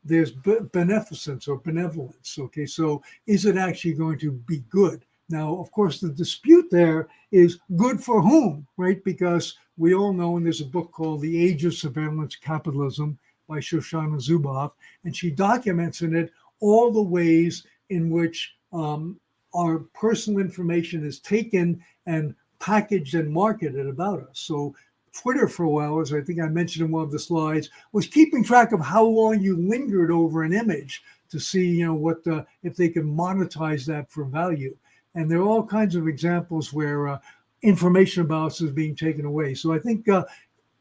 There's beneficence or benevolence. Okay, so is it actually going to be good? Now, of course, the dispute there is good for whom, right? Because we all know, and there's a book called The Age of Surveillance Capitalism by Shoshana Zuboff, and she documents in it all the ways in which our personal information is taken and packaged and marketed about us. So Twitter for a while, as I think I mentioned in one of the slides, was keeping track of how long you lingered over an image to see, if they can monetize that for value. And there are all kinds of examples where information about us is being taken away. So I think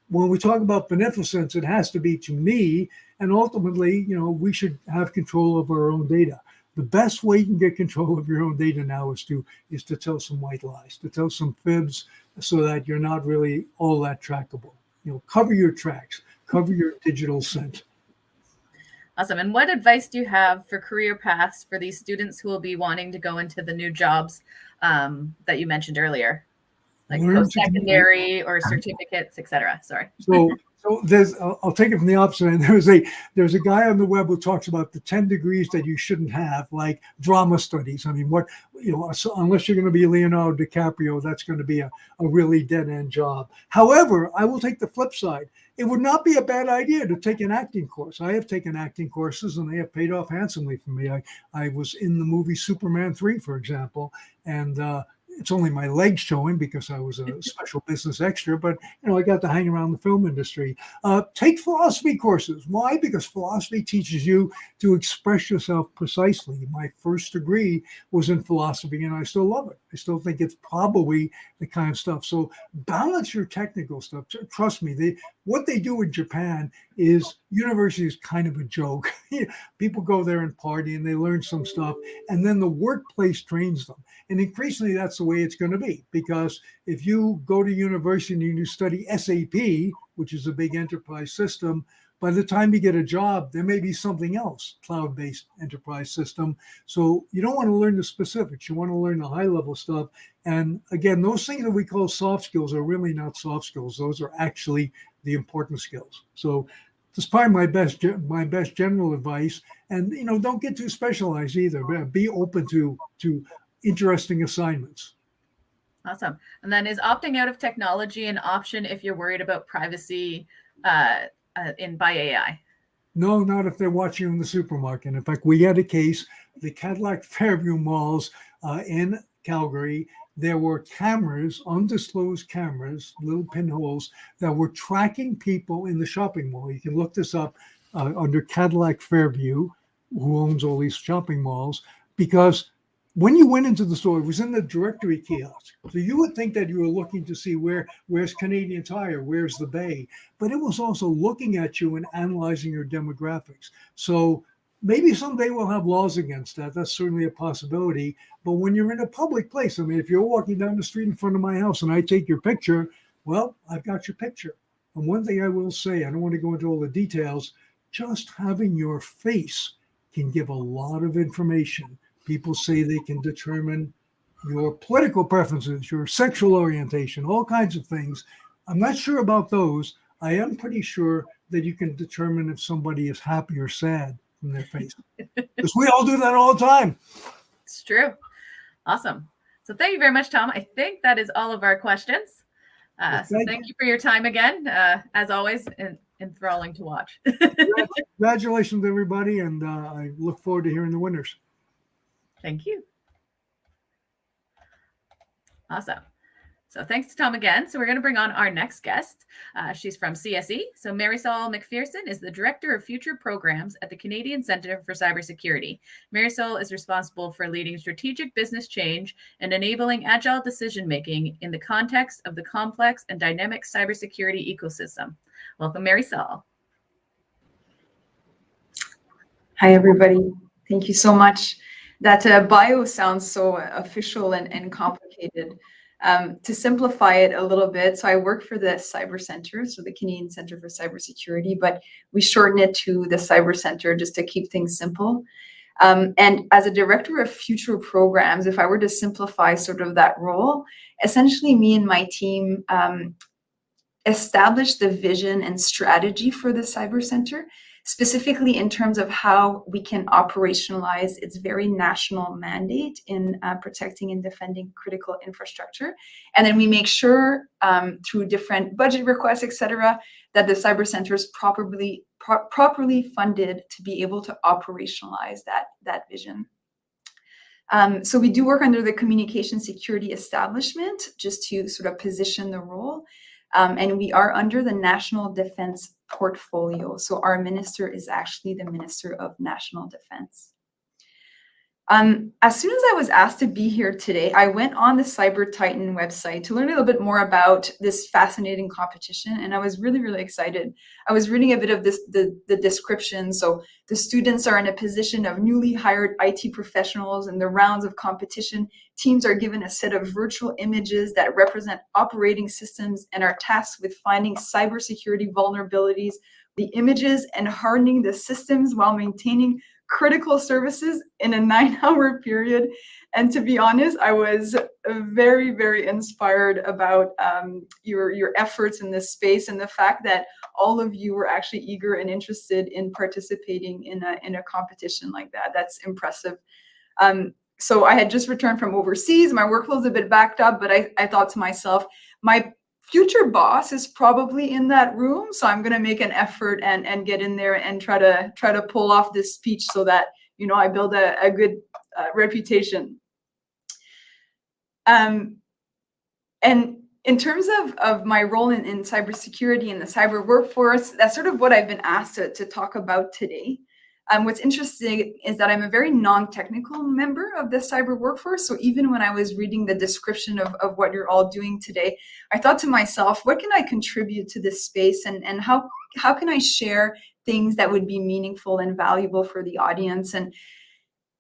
when we talk about beneficence, it has to be to me, and ultimately, we should have control of our own data. The best way you can get control of your own data now is to tell some white lies, to tell some fibs, so that you're not really all that trackable. Cover your tracks, cover your digital scent. Awesome. And what advice do you have for career paths for these students who will be wanting to go into the new jobs that you mentioned earlier, like post-secondary or certificates, etc.? Sorry. So I'll take it from the opposite end. There's a guy on the web who talks about the 10 degrees that you shouldn't have, like drama studies. I mean, unless you're going to be Leonardo DiCaprio, that's going to be a really dead-end job. However, I will take the flip side. It would not be a bad idea to take an acting course. I have taken acting courses, and they have paid off handsomely for me. I was in the movie Superman 3, for example, and it's only my legs showing because I was a special business extra, but I got to hang around the film industry. Take philosophy courses. Why? Because philosophy teaches you to express yourself precisely. My first degree was in philosophy, and I still love it. I still think it's probably the kind of stuff. So balance your technical stuff. Trust me, what they do in Japan is university is kind of a joke. People go there and party and they learn some stuff, and then the workplace trains them. And increasingly, that's the way it's going to be, because if you go to university and you study SAP, which is a big enterprise system, by the time you get a job, there may be something else, cloud-based enterprise system. So you don't want to learn the specifics. You want to learn the high-level stuff. And again, those things that we call soft skills are really not soft skills. Those are actually the important skills. So that's probably my best general advice. And don't get too specialized either. Be open to interesting assignments. Awesome. And then is opting out of technology an option if you're worried about privacy by AI. No, not if they're watching in the supermarket. In fact, we had a case, the Cadillac Fairview malls in Calgary. There were cameras, undisclosed cameras, little pinholes that were tracking people in the shopping mall. You can look this up under Cadillac Fairview, who owns all these shopping malls, because when you went into the store, it was in the directory kiosk. So you would think that you were looking to see where's Canadian Tire, where's the Bay, but it was also looking at you and analyzing your demographics. So maybe someday we'll have laws against that. That's certainly a possibility. But when you're in a public place, I mean, if you're walking down the street in front of my house and I take your picture, well, I've got your picture. And one thing I will say, I don't want to go into all the details, just having your face can give a lot of information. People say they can determine your political preferences, your sexual orientation, all kinds of things. I'm not sure about those. I am pretty sure that you can determine if somebody is happy or sad from their face. Because we all do that all the time. It's true. Awesome. So thank you very much, Tom. I think that is all of our questions. So thank you for your time again. As always, enthralling to watch. Congratulations, everybody. And I look forward to hearing the winners. Thank you. Awesome. So thanks to Tom again. So we're going to bring on our next guest. She's from CSE. So Marisol Mcpherson is the Director of Future Programs at the Canadian Centre for Cybersecurity. Marisol is responsible for leading strategic business change and enabling agile decision-making in the context of the complex and dynamic cybersecurity ecosystem. Welcome, Marisol. Hi, everybody. Thank you so much. That bio sounds so official and complicated. To simplify it a little bit, so I work for the Cyber Centre, so the Canadian Centre for Cybersecurity, but we shorten it to the Cyber Centre just to keep things simple. And as a Director of Future Programs, if I were to simplify sort of that role, essentially me and my team established the vision and strategy for the Cyber Centre, specifically in terms of how we can operationalize its very national mandate in protecting and defending critical infrastructure. And then we make sure through different budget requests, et cetera, that the Cyber Centre is properly funded to be able to operationalize that vision. So we do work under the Communication Security Establishment, just to sort of position the role. And we are under the National Defense portfolio. So our minister is actually the Minister of National Defense. As soon as I was asked to be here today, I went on the CyberTitan website to learn a little bit more about this fascinating competition, and I was really, really excited. I was reading a bit of the description. So the students are in a position of newly hired IT professionals. In the rounds of competition, teams are given a set of virtual images that represent operating systems and are tasked with finding cybersecurity vulnerabilities, the images, and hardening the systems while maintaining critical services in a 9-hour period. And to be honest, I was very, very inspired about your efforts in this space and the fact that all of you were actually eager and interested in participating in a competition like that. That's impressive. So I had just returned from overseas. My workflow's a bit backed up, but I thought to myself, my future boss is probably in that room, so I'm going to make an effort and get in there and try to pull off this speech so that, you know, I build a good reputation. And in terms of my role in cybersecurity and the cyber workforce, that's sort of what I've been asked to talk about today. What's interesting is that I'm a very non-technical member of the cyber workforce. So even when I was reading the description of what you're all doing today, I thought to myself, what can I contribute to this space, and how can I share things that would be meaningful and valuable for the audience? And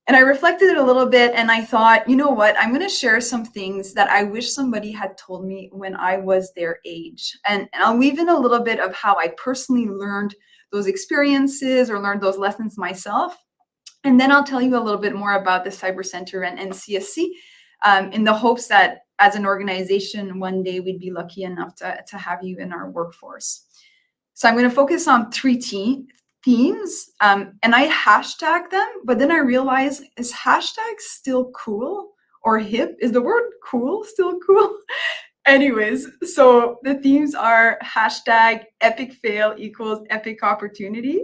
I reflected it a little bit, and I thought, you know what, I'm going to share some things that I wish somebody had told me when I was their age. And I'll weave in a little bit of how I personally learned those experiences or learned those lessons myself. And then I'll tell you a little bit more about the Cyber Centre and CSC in the hopes that as an organization, one day we'd be lucky enough to have you in our workforce. So I'm going to focus on 3 themes, and I hashtag them, but then I realized, is hashtag still cool or hip? Is the word cool still cool? Anyways, so the themes are hashtag epic fail equals epic opportunity,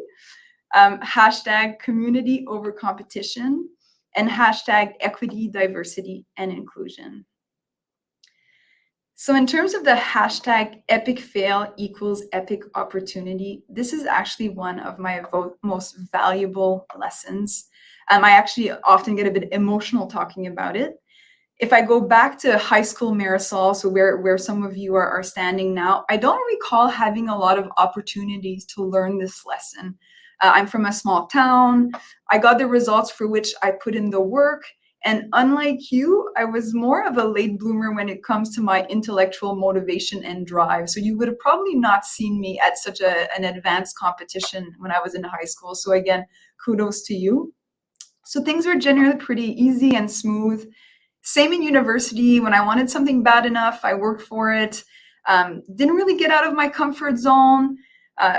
hashtag community over competition, and hashtag equity, diversity, and inclusion. So in terms of the hashtag epic fail equals epic opportunity, this is actually one of my most valuable lessons. I actually often get a bit emotional talking about it. If I go back to high school Marisol, so where some of you are standing now, I don't recall having a lot of opportunities to learn this lesson. I'm from a small town. I got the results for which I put in the work. And unlike you, I was more of a late bloomer when it comes to my intellectual motivation and drive. So you would have probably not seen me at such an advanced competition when I was in high school. So again, kudos to you. So things were generally pretty easy and smooth. Same in university. When I wanted something bad enough, I worked for it. Didn't really get out of my comfort zone,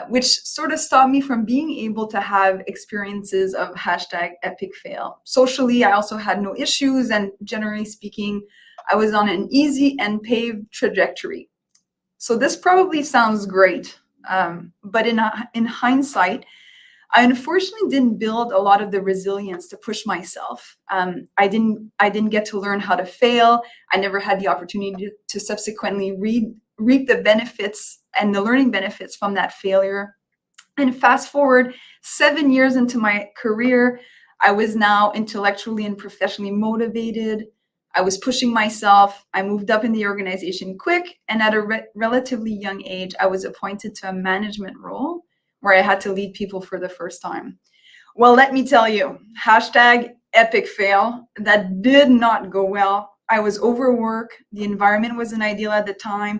which sort of stopped me from being able to have experiences of hashtag epic fail. Socially, I also had no issues, and generally speaking, I was on an easy and paved trajectory. So this probably sounds great, but in hindsight, I unfortunately didn't build a lot of the resilience to push myself. I didn't get to learn how to fail. I never had the opportunity to subsequently reap the benefits and the learning benefits from that failure. And fast forward 7 years into my career, I was now intellectually and professionally motivated. I was pushing myself. I moved up in the organization quick, and at a relatively young age, I was appointed to a management role where I had to lead people for the first time. Well, let me tell you, hashtag epic fail, that did not go well. I was overworked. The environment wasn't ideal at the time.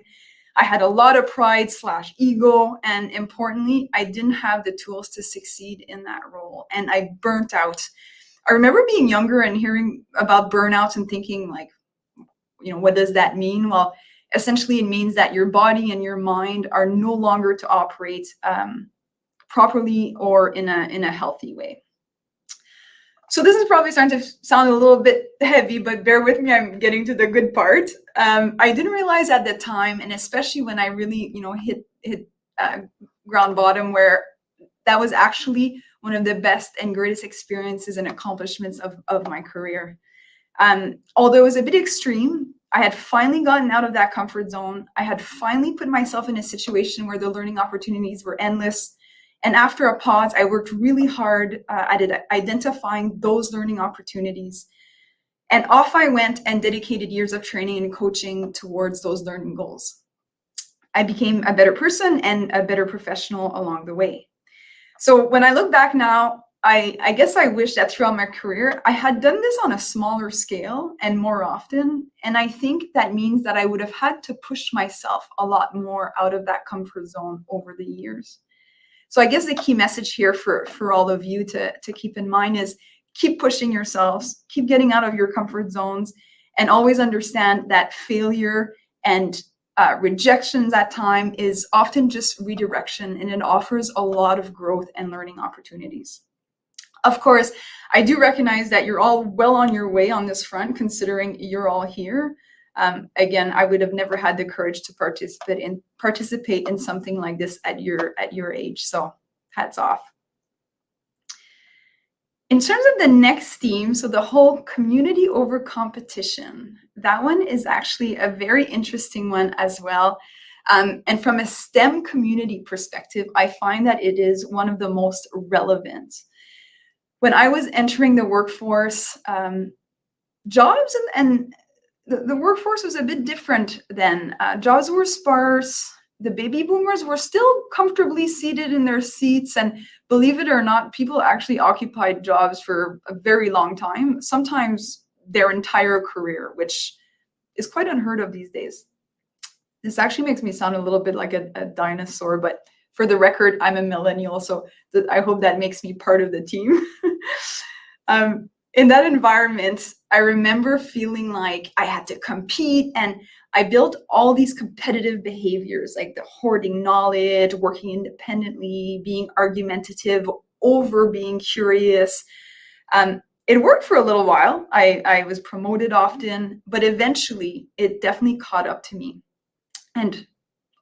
I had a lot of pride/ego, and importantly, I didn't have the tools to succeed in that role, and I burnt out. I remember being younger and hearing about burnout and thinking like, what does that mean? Well, essentially it means that your body and your mind are no longer to operate properly or in a healthy way. So this is probably starting to sound a little bit heavy, but bear with me, I'm getting to the good part. I didn't realize at the time, and especially when I really, hit ground bottom, where that was actually one of the best and greatest experiences and accomplishments of my career. Although it was a bit extreme, I had finally gotten out of that comfort zone. I had finally put myself in a situation where the learning opportunities were endless. And after a pause, I worked really hard at identifying those learning opportunities. And off I went and dedicated years of training and coaching towards those learning goals. I became a better person and a better professional along the way. So when I look back now, I guess I wish that throughout my career, I had done this on a smaller scale and more often. And I think that means that I would have had to push myself a lot more out of that comfort zone over the years. So I guess the key message here for all of you to keep in mind is keep pushing yourselves, keep getting out of your comfort zones, and always understand that failure and rejections at time is often just redirection, and it offers a lot of growth and learning opportunities. Of course, I do recognize that you're all well on your way on this front, considering you're all here. Again, I would have never had the courage to participate in something like this at your age. So hats off. In terms of the next theme, so the whole community over competition, that one is actually a very interesting one as well. And from a STEM community perspective, I find that it is one of the most relevant. When I was entering the workforce, jobs and the workforce was a bit different then. Jobs were sparse. The baby boomers were still comfortably seated in their seats. And believe it or not, people actually occupied jobs for a very long time, sometimes their entire career, which is quite unheard of these days. This actually makes me sound a little bit like a dinosaur, but for the record, I'm a millennial, so I hope that makes me part of the team. In that environment, I remember feeling like I had to compete, and I built all these competitive behaviors like the hoarding knowledge, working independently, being argumentative, over being curious. It worked for a little while. I was promoted often, but eventually it definitely caught up to me. and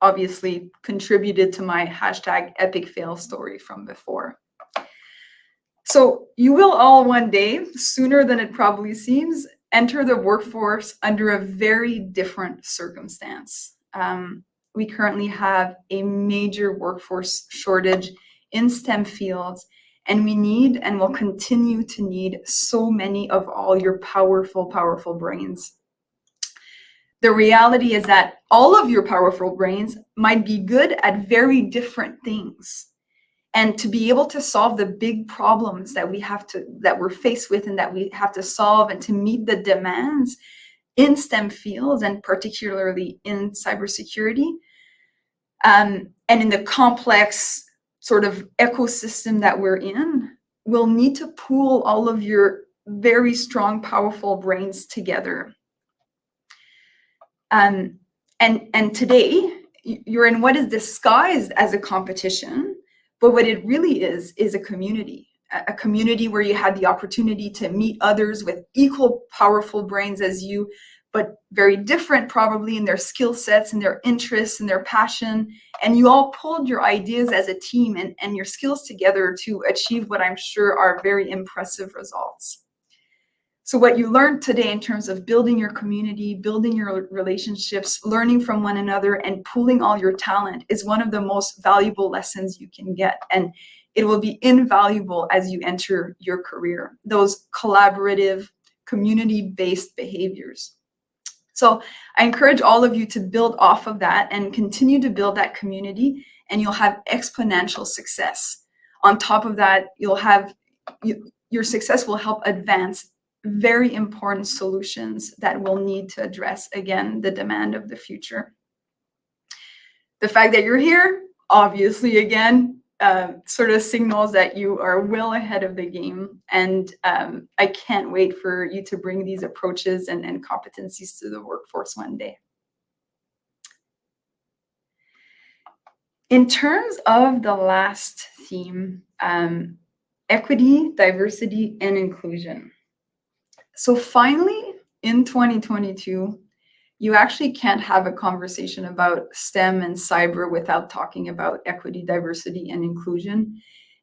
obviously contributed to my hashtag epic fail story from before. So you will all one day, sooner than it probably seems, enter the workforce under a very different circumstance. We currently have a major workforce shortage in STEM fields, and we need and will continue to need so many of all your powerful, powerful brains. The reality is that all of your powerful brains might be good at very different things. And to be able to solve the big problems that we're faced with and that we have to solve, and to meet the demands in STEM fields, and particularly in cybersecurity, and in the complex sort of ecosystem that we're in, we'll need to pool all of your very strong, powerful brains together. And today, you're in what is disguised as a competition, but what it really is a community where you had the opportunity to meet others with equal powerful brains as you, but very different probably in their skill sets and their interests and their passion. And you all pulled your ideas as a team and your skills together to achieve what I'm sure are very impressive results. So what you learned today in terms of building your community, building your relationships, learning from one another, and pooling all your talent is one of the most valuable lessons you can get. And it will be invaluable as you enter your career, those collaborative, community-based behaviors. So I encourage all of you to build off of that and continue to build that community, and you'll have exponential success. On top of that, your success will help advance very important solutions that we'll need to address, again, the demand of the future. The fact that you're here, obviously, again, sort of signals that you are well ahead of the game. And I can't wait for you to bring these approaches and competencies to the workforce one day. In terms of the last theme, equity, diversity, and inclusion. So finally, in 2022, you actually can't have a conversation about STEM and cyber without talking about equity, diversity, and inclusion.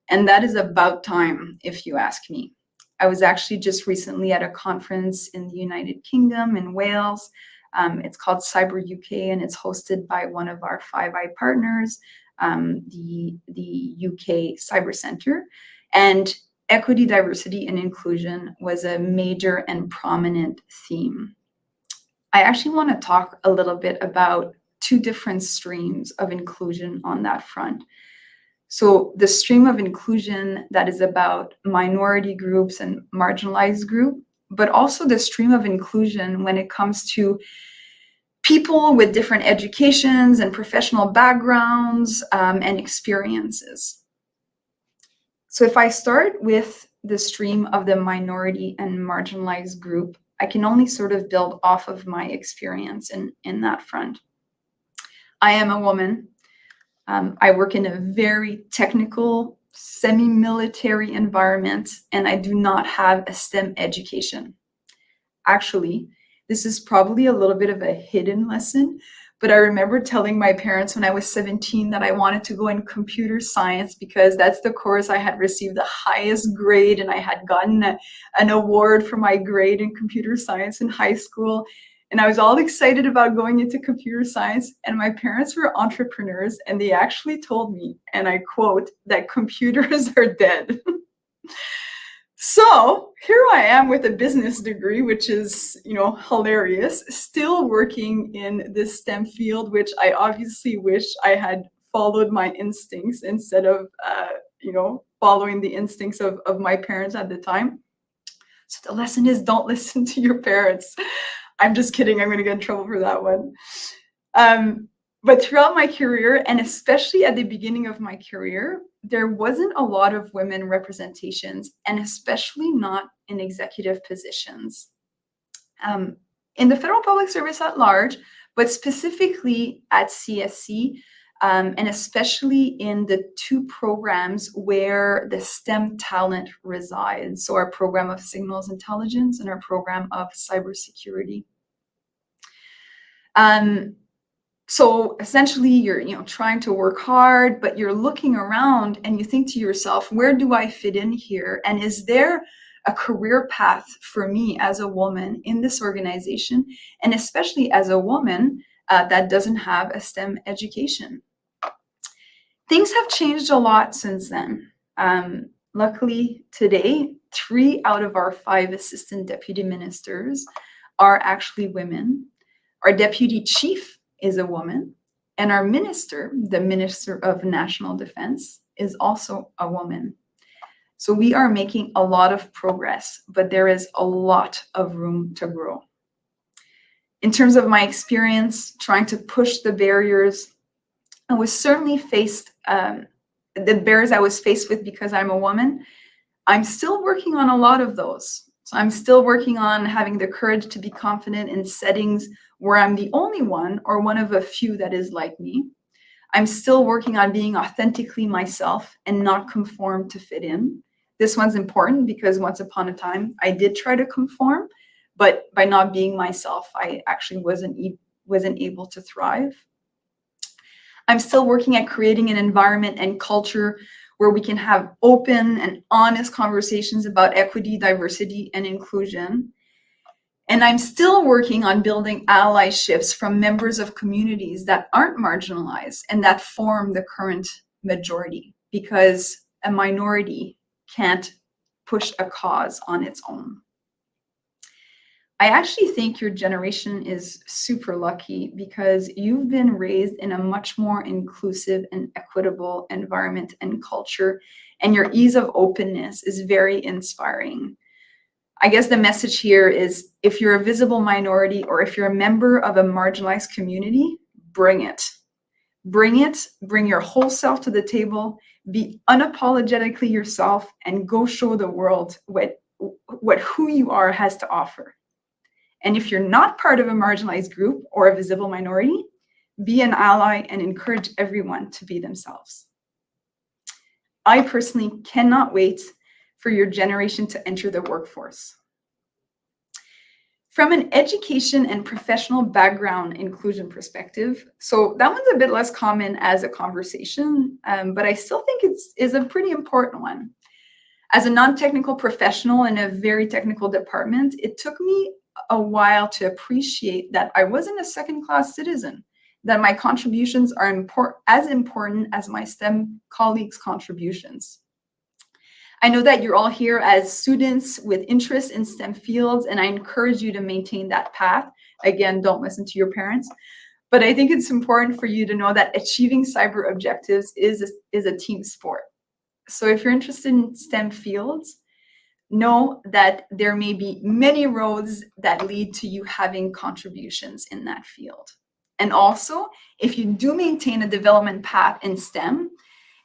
And that is about time, if you ask me. I was actually just recently at a conference in the United Kingdom in Wales. It's called Cyber UK, and it's hosted by one of our 5i partners, the UK Cyber Center. And equity, diversity, and inclusion was a major and prominent theme. I actually want to talk a little bit about two different streams of inclusion on that front. So the stream of inclusion that is about minority groups and marginalized groups, but also the stream of inclusion when it comes to people with different educations and professional backgrounds and experiences. So if I start with the stream of the minority and marginalized group, I can only sort of build off of my experience in that front. I am a woman. I work in a very technical, semi-military environment, and I do not have a STEM education. Actually, this is probably a little bit of a hidden lesson, but I remember telling my parents when I was 17 that I wanted to go in computer science because that's the course I had received the highest grade, and I had gotten an award for my grade in computer science in high school. And I was all excited about going into computer science, and my parents were entrepreneurs, and they actually told me, and I quote, that computers are dead. So here I am with a business degree, which is, hilarious, still working in this STEM field, which I obviously wish I had followed my instincts instead of, following the instincts of my parents at the time. So the lesson is, don't listen to your parents. I'm just kidding. I'm going to get in trouble for that one. But throughout my career, and especially at the beginning of my career, there wasn't a lot of women representations, and especially not in executive positions. In the federal public service at large, but specifically at CSC, and especially in the two programs where the STEM talent resides. So our program of signals intelligence and our program of cybersecurity. So essentially you're, trying to work hard, but you're looking around and you think to yourself, where do I fit in here? And is there a career path for me as a woman in this organization? And especially as a woman that doesn't have a STEM education. Things have changed a lot since then. Luckily today, 3 out of our 5 assistant deputy ministers are actually women. Our deputy chief is a woman, and our minister, the Minister of National Defense, is also a woman. So we are making a lot of progress, but there is a lot of room to grow. In terms of my experience trying to push the barriers, I was certainly faced, the barriers I was faced with because I'm a woman. I'm still working on a lot of those. So I'm still working on having the courage to be confident in settings where I'm the only one or one of a few that is like me. I'm still working on being authentically myself and not conform to fit in. This one's important because once upon a time, I did try to conform, but by not being myself, I actually wasn't able to thrive. I'm still working at creating an environment and culture where we can have open and honest conversations about equity, diversity, and inclusion. And I'm still working on building allyships from members of communities that aren't marginalized and that form the current majority, because a minority can't push a cause on its own. I actually think your generation is super lucky because you've been raised in a much more inclusive and equitable environment and culture, and your ease of openness is very inspiring. I guess the message here is if you're a visible minority or if you're a member of a marginalized community, bring it. Bring it, bring your whole self to the table, be unapologetically yourself, and go show the world what who you are has to offer. And if you're not part of a marginalized group or a visible minority, be an ally and encourage everyone to be themselves. I personally cannot wait for your generation to enter the workforce. From an education and professional background inclusion perspective, so that one's a bit less common as a conversation, but I still think it's a pretty important one. As a non-technical professional in a very technical department, it took me a while to appreciate that I wasn't a second-class citizen, that my contributions are as important as my STEM colleagues' contributions. I know that you're all here as students with interest in STEM fields, and I encourage you to maintain that path. Again, don't listen to your parents. But I think it's important for you to know that achieving cyber objectives is a team sport. So if you're interested in STEM fields, know that there may be many roads that lead to you having contributions in that field. And also, if you do maintain a development path in STEM,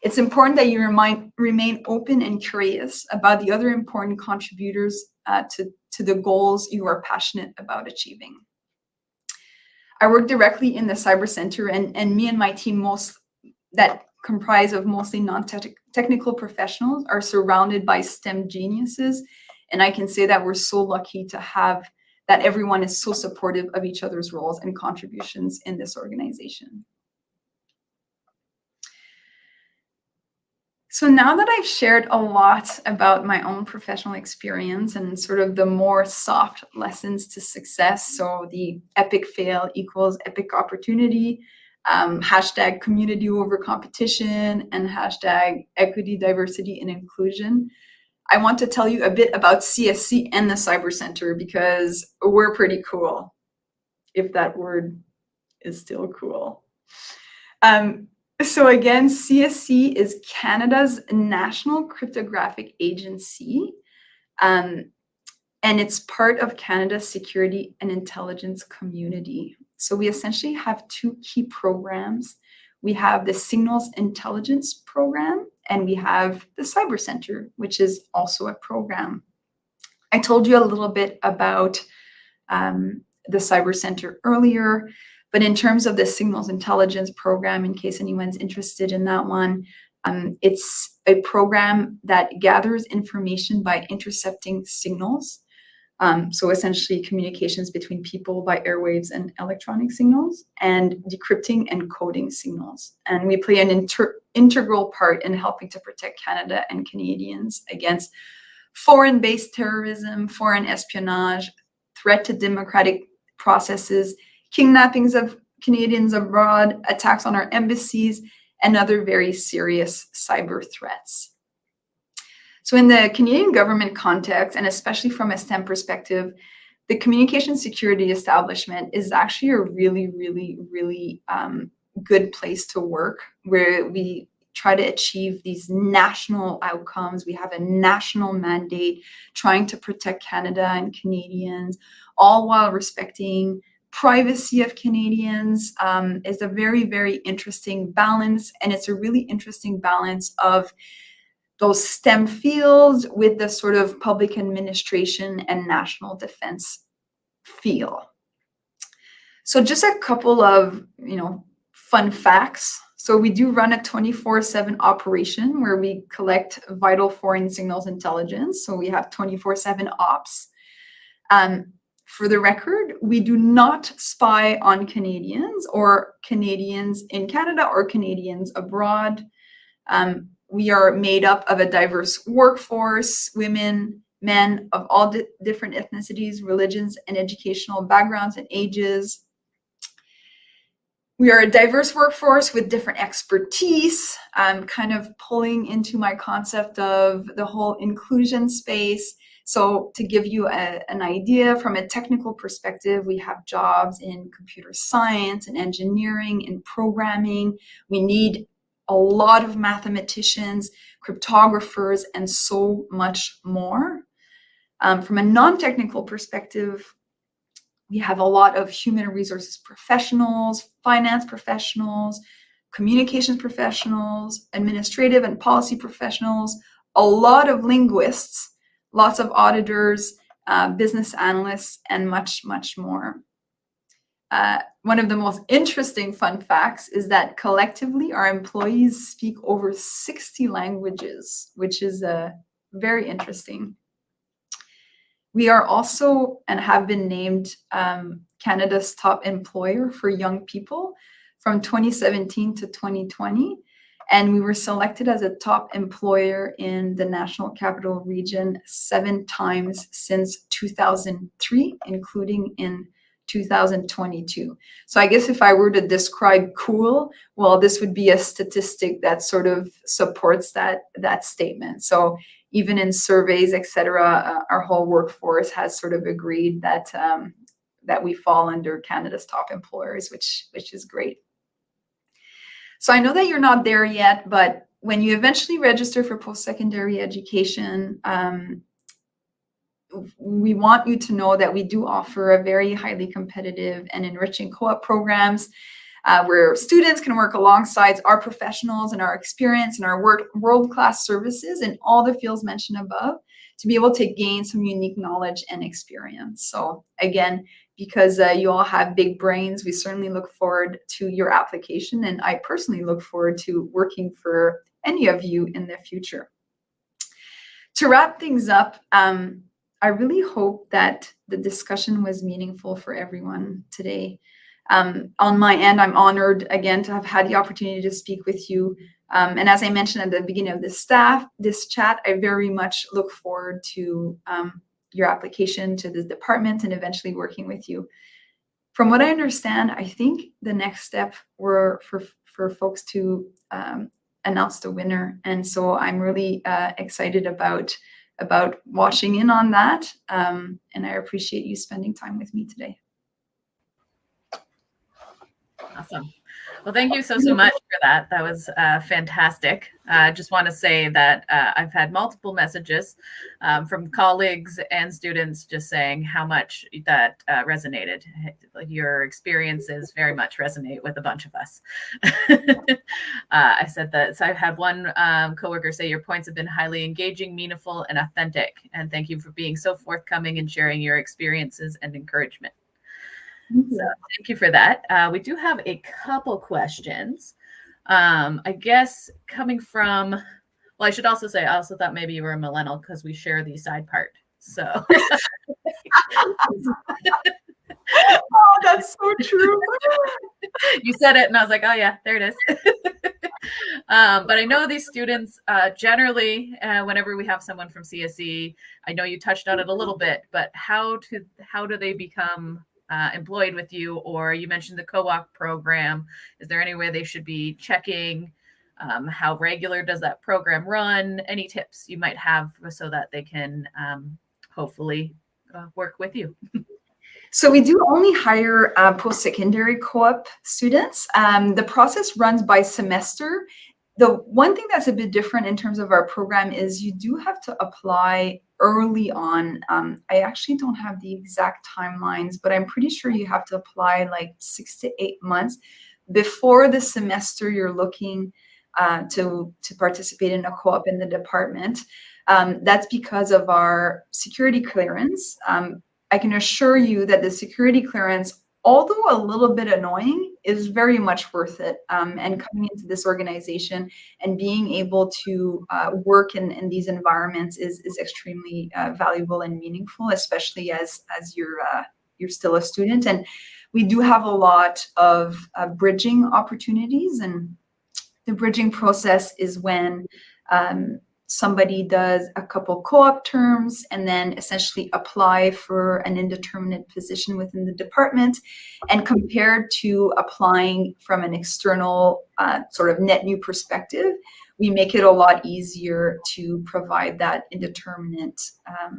it's important that you remain open and curious about the other important contributors to the goals you are passionate about achieving. I work directly in the Cyber Center, and me and my team that comprise of mostly non-technical professionals are surrounded by STEM geniuses. And I can say that we're so lucky to have that everyone is so supportive of each other's roles and contributions in this organization. So now that I've shared a lot about my own professional experience and sort of the more soft lessons to success, so the epic fail equals epic opportunity, hashtag community over competition, and hashtag equity, diversity, and inclusion, I want to tell you a bit about CSC and the Cyber Center because we're pretty cool, if that word is still cool. So again, CSC is Canada's national cryptographic agency, and it's part of Canada's security and intelligence community. So we essentially have 2 key programs. We have the Signals Intelligence Program, and we have the Cyber Center, which is also a program. I told you a little bit about the Cyber Center earlier, but in terms of the Signals Intelligence Program, in case anyone's interested in that one, it's a program that gathers information by intercepting signals So essentially communications between people by airwaves and electronic signals, and decrypting and coding signals. And we play an integral part in helping to protect Canada and Canadians against foreign-based terrorism, foreign espionage, threat to democratic processes, kidnappings of Canadians abroad, attacks on our embassies, and other very serious cyber threats. So in the Canadian government context, and especially from a STEM perspective, the communication security establishment is actually a really, really, really good place to work, where we try to achieve these national outcomes. We have a national mandate trying to protect Canada and Canadians, all while respecting privacy of Canadians. Is a very, very interesting balance, and it's a really interesting balance of those STEM fields with the sort of public administration and national defense feel. So just a couple of, fun facts. So we do run a 24/7 operation where we collect vital foreign signals intelligence. So we have 24/7 ops. For the record, we do not spy on Canadians or Canadians in Canada or Canadians abroad. We are made up of a diverse workforce, women, men of all different ethnicities, religions, and educational backgrounds and ages. We are a diverse workforce with different expertise. I'm kind of pulling into my concept of the whole inclusion space. So to give you an idea, from a technical perspective, we have jobs in computer science and engineering and programming. We need a lot of mathematicians, cryptographers, and so much more. From a non-technical perspective, we have a lot of human resources professionals, finance professionals, communications professionals, administrative and policy professionals, a lot of linguists, lots of auditors, business analysts, and much, much more. One of the most interesting fun facts is that collectively our employees speak over 60 languages, which is very interesting. We are also and have been named Canada's top employer for young people from 2017 to 2020. And we were selected as a top employer in the National Capital Region 7 times since 2003, including in 2022. So I guess if I were to describe cool, well, this would be a statistic that sort of supports that statement. So even in surveys, et cetera, our whole workforce has sort of agreed that that we fall under Canada's top employers, which is great. So I know that you're not there yet, but when you eventually register for post-secondary education, we want you to know that we do offer a very highly competitive and enriching co-op programs where students can work alongside our professionals and our experience and our world-class services in all the fields mentioned above to be able to gain some unique knowledge and experience. So again, because you all have big brains, we certainly look forward to your application, and I personally look forward to working for any of you in the future. To wrap things up, I really hope that the discussion was meaningful for everyone today. On my end, I'm honored again to have had the opportunity to speak with you. And as I mentioned at the beginning of this chat, I very much look forward to your application to this department and eventually working with you. From what I understand, I think the next step were for folks to announce the winner. And so I'm really excited about watching in on that. And I appreciate you spending time with me today. Awesome. Well, thank you so much for that. That was fantastic. I just want to say that I've had multiple messages from colleagues and students just saying how much that resonated. Your experiences very much resonate with a bunch of us. I said that. So I've had one coworker say your points have been highly engaging, meaningful, and authentic. And thank you for being so forthcoming and sharing your experiences and encouragement. So thank you for that. We do have a couple questions. I guess coming from, well, I should also say, I also thought maybe you were a millennial because we share the side part. So Oh, that's so true. You said it, and I was like, oh yeah, there it is. But I know these students generally, whenever we have someone from CSE, I know you touched on it a little bit, but how do they become employed with you? Or you mentioned the co-op program. Is there any way they should be checking? How regular does that program run? Any tips you might have so that they can hopefully work with you? So we do only hire post-secondary co-op students. The process runs by semester. The one thing that's a bit different in terms of our program is you do have to apply early on. I actually don't have the exact timelines, but I'm pretty sure you have to apply like 6 to 8 months before the semester you're looking to participate in a co-op in the department. That's because of our security clearance. I can assure you that the security clearance, although a little bit annoying, is very much worth it. And coming into this organization and being able to work in these environments is extremely valuable and meaningful, especially as you're still a student. And we do have a lot of bridging opportunities, and the bridging process is when somebody does a couple co-op terms and then essentially apply for an indeterminate position within the department. And compared to applying from an external sort of net new perspective, we make it a lot easier to provide that indeterminate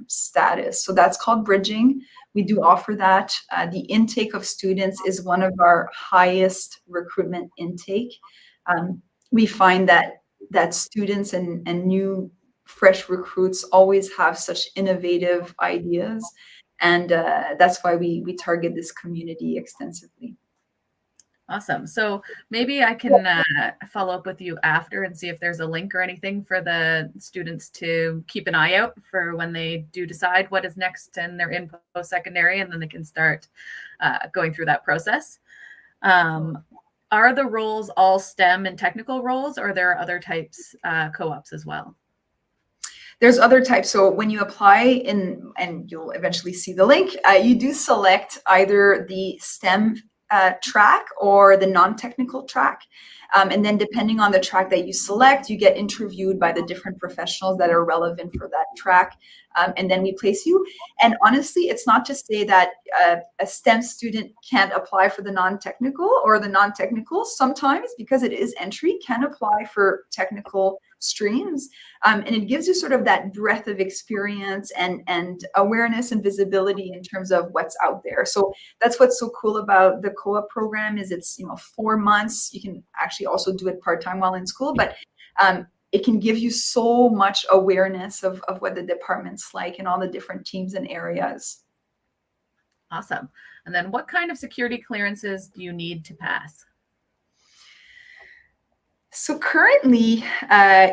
status. So that's called bridging. We do offer that. The intake of students is one of our highest recruitment intake. We find that students and new fresh recruits always have such innovative ideas. And that's why we target this community extensively. Awesome. So maybe I can follow up with you after and see if there's a link or anything for the students to keep an eye out for when they do decide what is next and they're in post-secondary, and then they can start going through that process. Are the roles all STEM and technical roles, or there are other types co-ops as well? There's other types. So when you apply and you'll eventually see the link, you do select either the STEM track or the non-technical track. And then depending on the track that you select, you get interviewed by the different professionals that are relevant for that track. And then we place you. And honestly, it's not to say that a STEM student can't apply for the non-technical, or the non-technical sometimes, because it is entry, can apply for technical streams. And it gives you sort of that breadth of experience and awareness and visibility in terms of what's out there. So that's what's so cool about the co-op program is it's 4 months. You can actually also do it part-time while in school, but it can give you so much awareness of what the department's like and all the different teams and areas. Awesome. And then what kind of security clearances do you need to pass? So currently,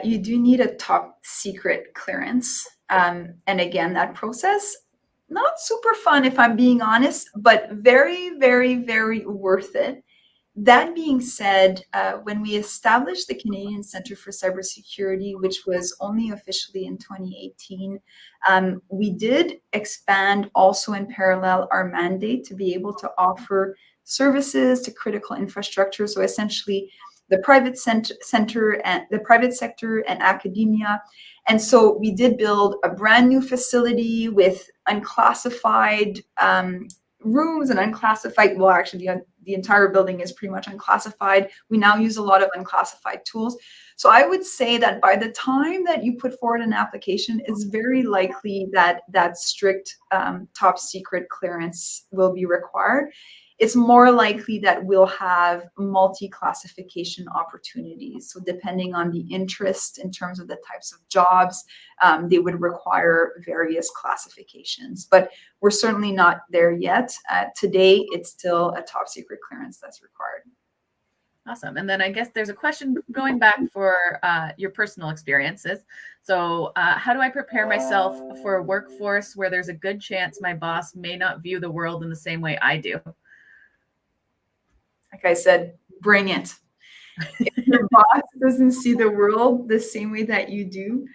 you do need a top secret clearance. And again, that process, not super fun if I'm being honest, but very, very, very worth it. That being said, when we established the Canadian Centre for Cybersecurity, which was only officially in 2018, we did expand also in parallel our mandate to be able to offer services to critical infrastructure. So essentially, the private sector and academia. And so we did build a brand new facility with unclassified rooms and unclassified, well, actually the entire building is pretty much unclassified. We now use a lot of unclassified tools. So I would say that by the time that you put forward an application, it's very likely that that strict top secret clearance will be required. It's more likely that we'll have multi-classification opportunities. So depending on the interest in terms of the types of jobs, they would require various classifications. But we're certainly not there yet. Today, it's still a top secret clearance that's required. Awesome. And then I guess there's a question going back for your personal experiences. So how do I prepare myself for a workforce where there's a good chance my boss may not view the world in the same way I do? Like I said, bring it. If your boss doesn't see the world the same way that you do,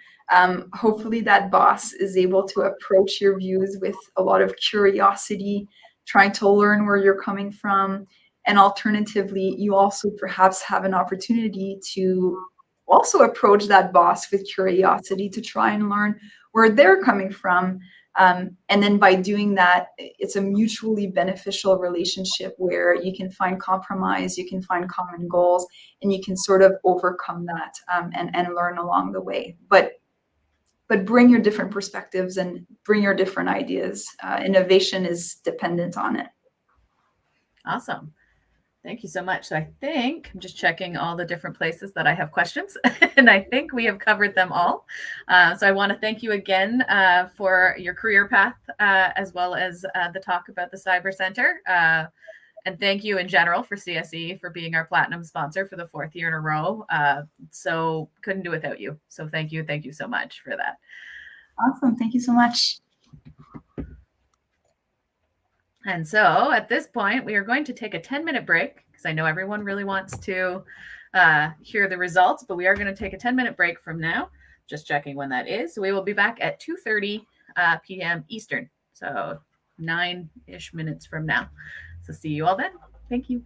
Hopefully that boss is able to approach your views with a lot of curiosity, trying to learn where you're coming from. And alternatively, you also perhaps have an opportunity to also approach that boss with curiosity to try and learn where they're coming from. And then by doing that, it's a mutually beneficial relationship where you can find compromise, you can find common goals, and you can sort of overcome that and learn along the way. But bring your different perspectives and bring your different ideas. Innovation is dependent on it. Awesome. Thank you so much. So I think I'm just checking all the different places that I have questions, and I think we have covered them all. So I want to thank you again for your career path, as well as the talk about the Cyber Center. And thank you in general for CSE for being our platinum sponsor for the 4th year in a row. So couldn't do without you. So thank you. Thank you so much for that. Awesome. Thank you so much. And so at this point, we are going to take a 10-minute break because I know everyone really wants to hear the results, but we are going to take a 10-minute break from now. Just checking when that is. So we will be back at 2:30 p.m. Eastern. So 9-ish minutes from now. So see you all then. Thank you.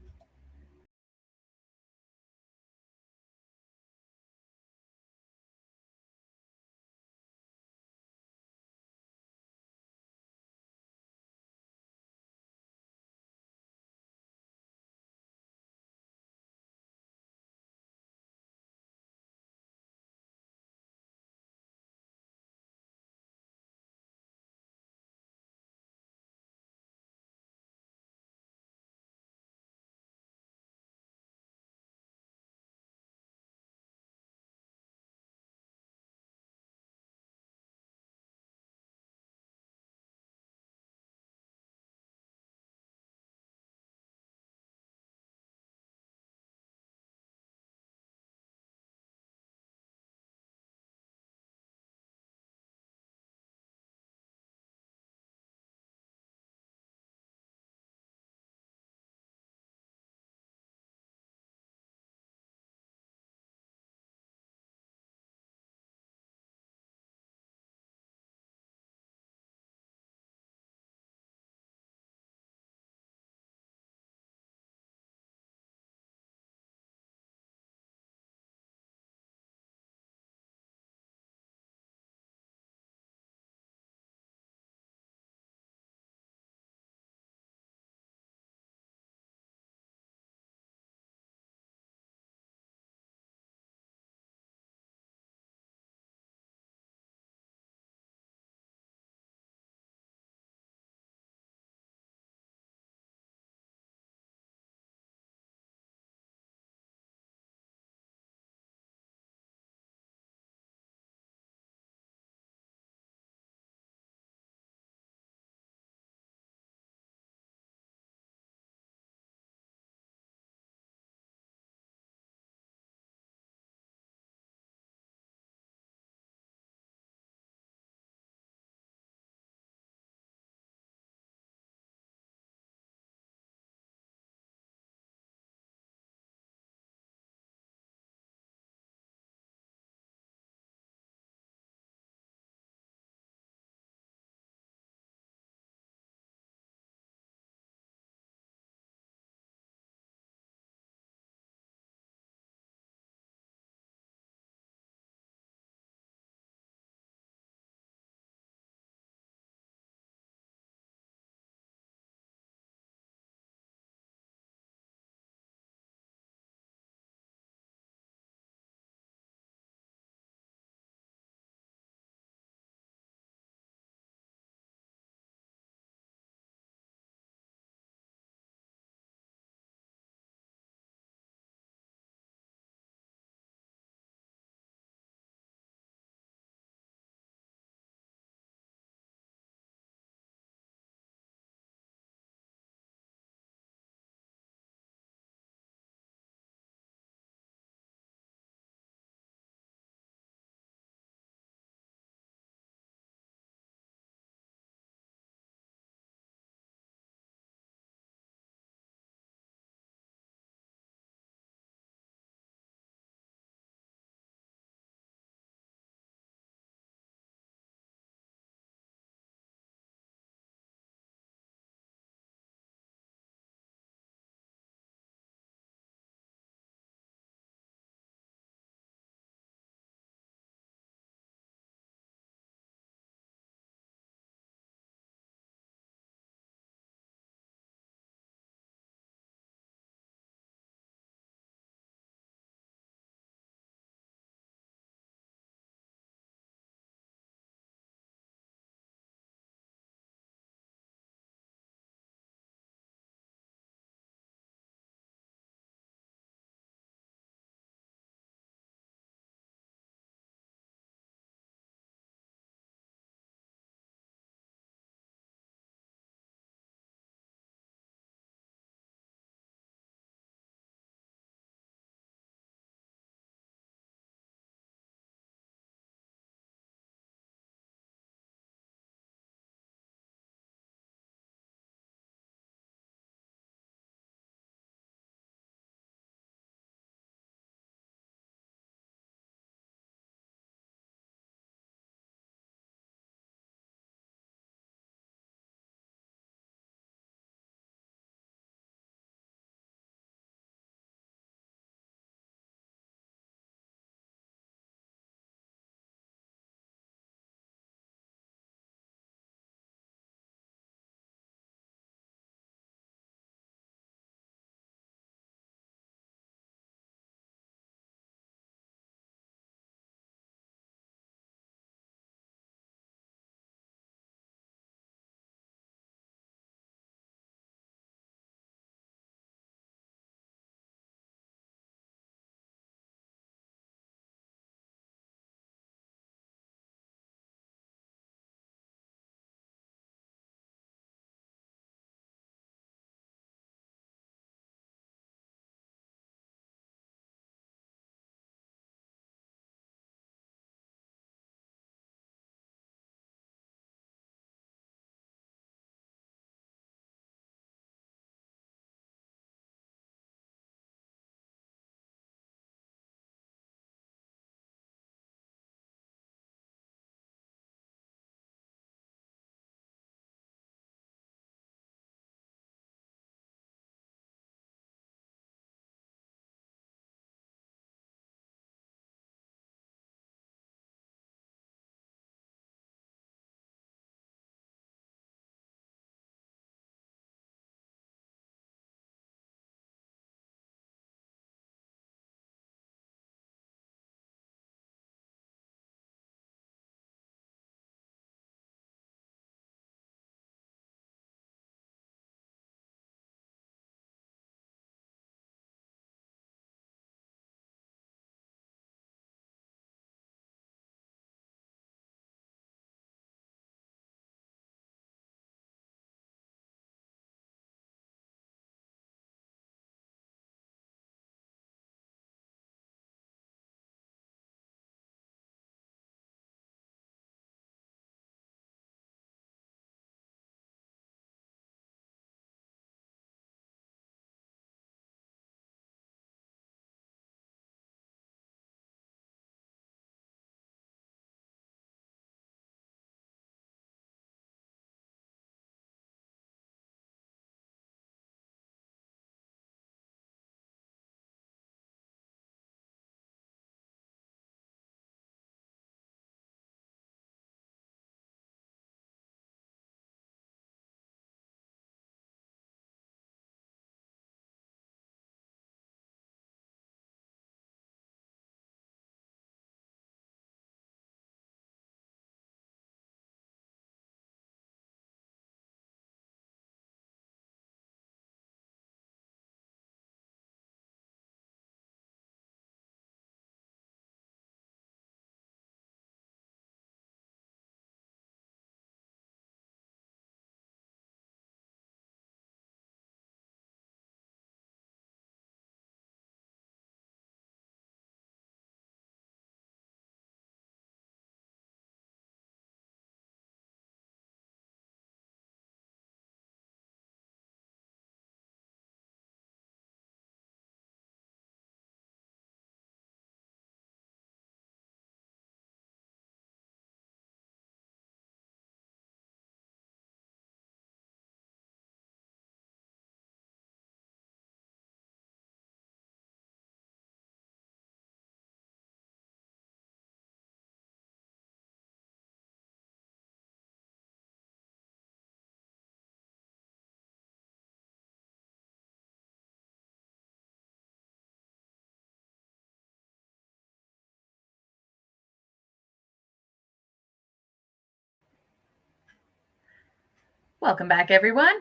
Welcome back, everyone.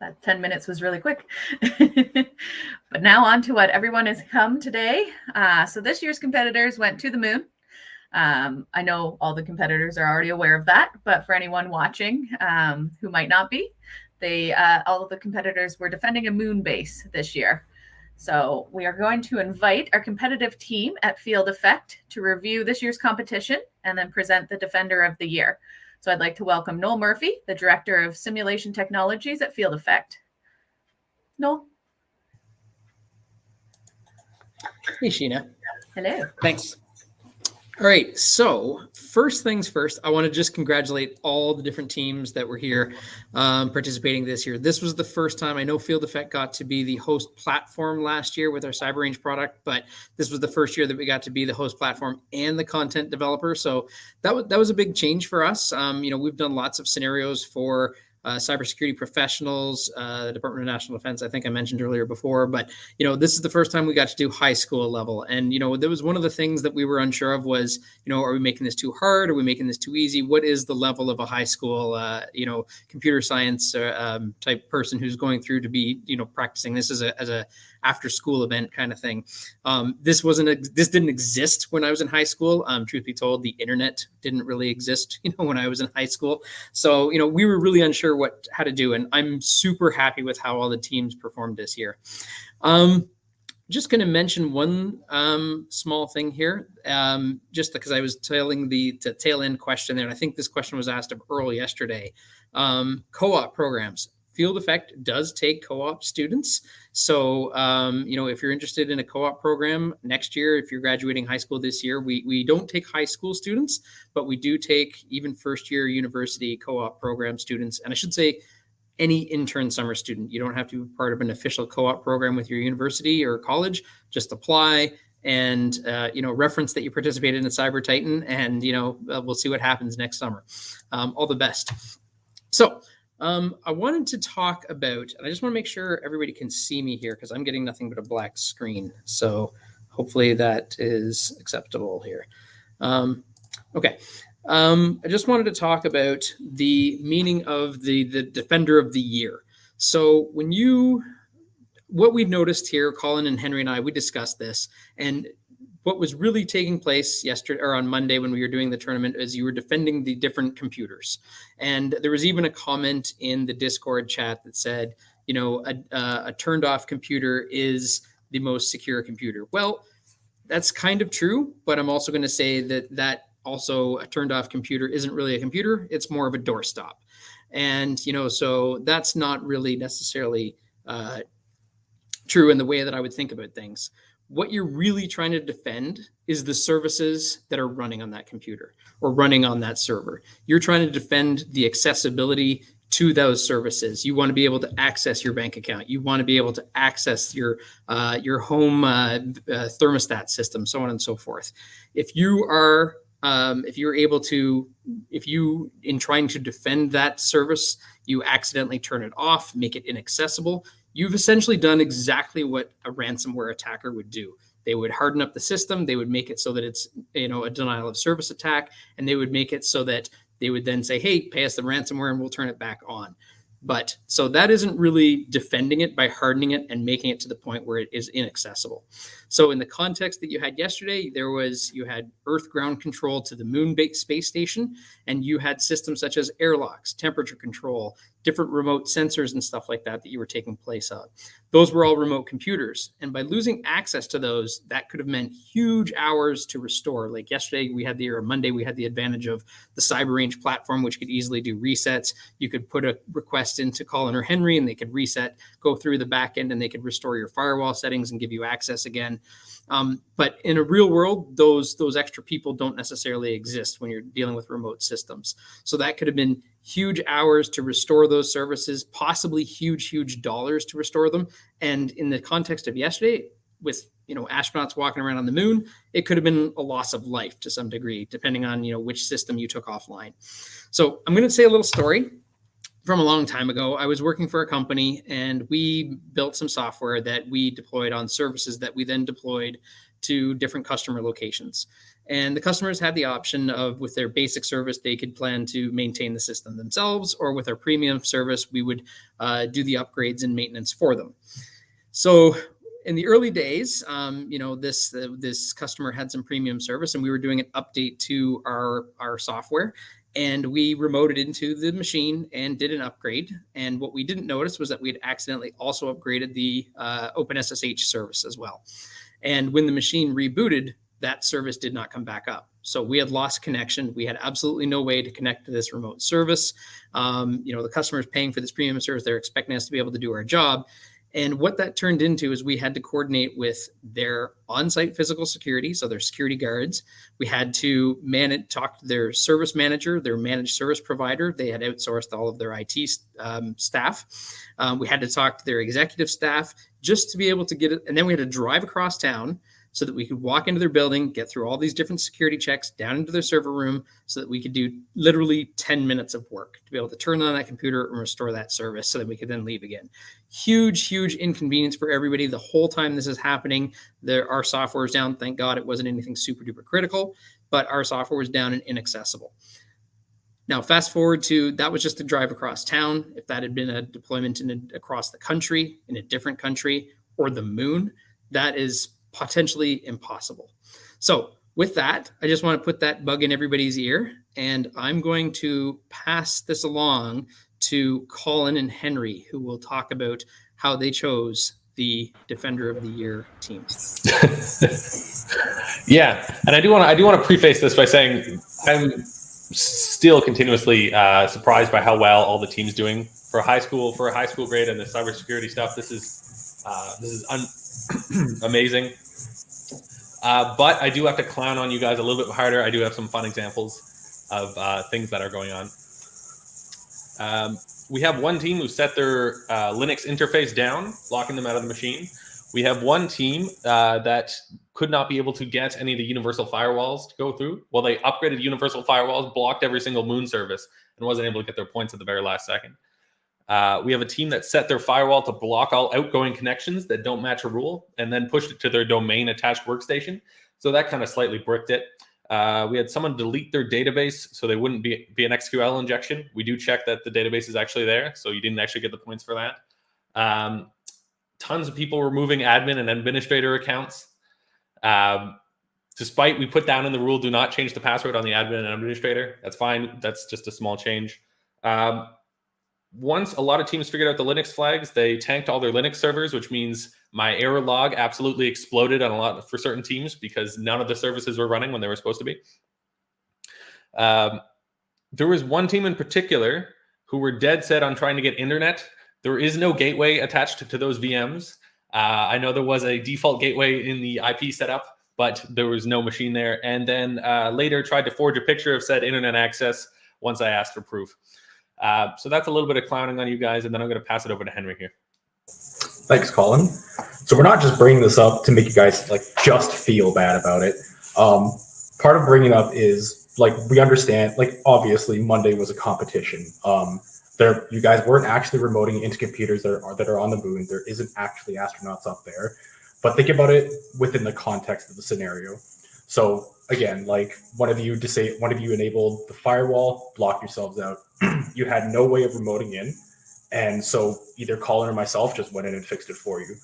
That 10 minutes was really quick. But now on to what everyone has come today. So this year's competitors went to the moon. I know all the competitors are already aware of that, but for anyone watching who might not be, all of the competitors were defending a moon base this year. So we are going to invite our competitive team at Field Effect to review this year's competition and then present the Defender of the Year. So I'd like to welcome Noel Murphy, the Director of Simulation Technologies at Field Effect. Noel. Hey, Sheena. Hello. Thanks. All right. So first things first, I want to just congratulate all the different teams that were here participating this year. This was the first time. I know Field Effect got to be the host platform last year with our CyberRange product, but this was the first year that we got to be the host platform and the content developer. So that was a big change for us. We've done lots of scenarios for cybersecurity professionals, the Department of National Defense, I think I mentioned earlier before, but, this is the first time we got to do high school level. And, there was one of the things that we were unsure of was, are we making this too hard? Are we making this too easy? What is the level of a high school, computer science type person who's going through to be, practicing this as a after school event kind of thing. This didn't exist when I was in high school. Truth be told, the internet didn't really exist, when I was in high school. So, we were really unsure how to do. And I'm super happy with how all the teams performed this year. Just going to mention one small thing here, just because I was telling the tail end question there. And I think this question was asked of Earl yesterday. Co-op programs. Field Effect does take co-op students. So, if you're interested in a co-op program next year, if you're graduating high school this year, we don't take high school students, but we do take even first year university co-op program students. And I should say any intern summer student. You don't have to be part of an official co-op program with your university or college. Just apply and, reference that you participated in CyberTitan, and, we'll see what happens next summer. All the best. So, I wanted to talk about, and I just want to make sure everybody can see me here because I'm getting nothing but a black screen. So hopefully that is acceptable here. Okay. I just wanted to talk about the meaning of the Defender of the Year. So what we've noticed here, Colin and Henry and I, we discussed this, and what was really taking place yesterday or on Monday when we were doing the tournament is you were defending the different computers. And there was even a comment in the Discord chat that said, a turned off computer is the most secure computer. Well, that's kind of true, but I'm also going to say that also a turned off computer isn't really a computer. It's more of a doorstop. And, so that's not really necessarily true in the way that I would think about things. What you're really trying to defend is the services that are running on that computer or running on that server. You're trying to defend the accessibility to those services. You want to be able to access your bank account. You want to be able to access your home thermostat system, so on and so forth. If you're able to, in trying to defend that service, you accidentally turn it off, make it inaccessible, you've essentially done exactly what a ransomware attacker would do. They would harden up the system. They would make it so that it's, a denial of service attack, and they would make it so that they would then say, hey, pay us the ransomware and we'll turn it back on. But so that isn't really defending it by hardening it and making it to the point where it is inaccessible. So in the context that you had yesterday, you had Earth ground control to the moon space station, and you had systems such as airlocks, temperature control, different remote sensors and stuff like that you were taking place of. Those were all remote computers. And by losing access to those, that could have meant huge hours to restore. Like yesterday, Monday, we had the advantage of the CyberRange platform, which could easily do resets. You could put a request into Colin or Henry, and they could reset, go through the back end, and they could restore your firewall settings and give you access again. But in a real world, those extra people don't necessarily exist when you're dealing with remote systems. So that could have been huge hours to restore those services, possibly huge dollars to restore them. And in the context of yesterday, with astronauts walking around on the moon, it could have been a loss of life to some degree, depending on which system you took offline. So I'm going to say a little story from a long time ago. I was working for a company, and we built some software that we deployed on services that we then deployed to different customer locations. And the customers had the option of, with their basic service, they could plan to maintain the system themselves, or with our premium service, we would do the upgrades and maintenance for them. So in the early days, this customer had some premium service, and we were doing an update to our software, and we remoted into the machine and did an upgrade. And what we didn't notice was that we had accidentally also upgraded the OpenSSH service as well. And when the machine rebooted, that service did not come back up. So we had lost connection. We had absolutely no way to connect to this remote service. The customer is paying for this premium service. They're expecting us to be able to do our job. And what that turned into is we had to coordinate with their on-site physical security, so their security guards. We had to talk to their service manager, their managed service provider. They had outsourced all of their IT staff. We had to talk to their executive staff just to be able to get it. And then we had to drive across town so that we could walk into their building, get through all these different security checks, down into their server room, so that we could do literally 10 minutes of work to be able to turn on that computer and restore that service so that we could then leave again. Huge, huge inconvenience for everybody. The whole time this is happening, our software is down. Thank God it wasn't anything super duper critical, but our software was down and inaccessible. Now, fast forward to, that was just a drive across town. If that had been a deployment across the country, in a different country, or the moon, that is potentially impossible. So with that, I just want to put that bug in everybody's ear, and I'm going to pass this along to Colin and Henry, who will talk about how they chose the Defender of the Year team. Yeah, and I do want to preface this by saying I'm still continuously surprised by how well all the team's doing for a high school grade, and the cybersecurity stuff. This is amazing. But I do have to clown on you guys a little bit harder. I do have some fun examples of things that are going on. We have one team who set their Linux interface down, locking them out of the machine. We have one team that could not be able to get any of the universal firewalls to go through. Well, they upgraded universal firewalls, blocked every single Moon service, and wasn't able to get their points at the very last second. We have a team that set their firewall to block all outgoing connections that don't match a rule, and then pushed it to their domain attached workstation. So that kind of slightly bricked it. We had someone delete their database so they wouldn't be an SQL injection. We do check that the database is actually there, so you didn't actually get the points for that. Tons of people removing admin and administrator accounts. Despite we put down in the rule, do not change the password on the admin and administrator. That's fine. That's just a small change. Once a lot of teams figured out the Linux flags, they tanked all their Linux servers, which means my error log absolutely exploded for certain teams because none of the services were running when they were supposed to be. There was one team in particular who were dead set on trying to get internet. There is no gateway attached to those VMs. I know there was a default gateway in the IP setup, but there was no machine there. And then later tried to forge a picture of said internet access once I asked for proof. So that's a little bit of clowning on you guys, and then I'm going to pass it over to Henry here. Thanks, Colin. So we're not just bringing this up to make you guys just feel bad about it. Part of bringing it up is we understand, obviously Monday was a competition. You guys weren't actually remoting into computers that are on the moon. There isn't actually astronauts up there, but think about it within the context of the scenario. So again, one of you enabled the firewall, blocked yourselves out. You had no way of remoting in. And so either Colin or myself just went in and fixed it for you.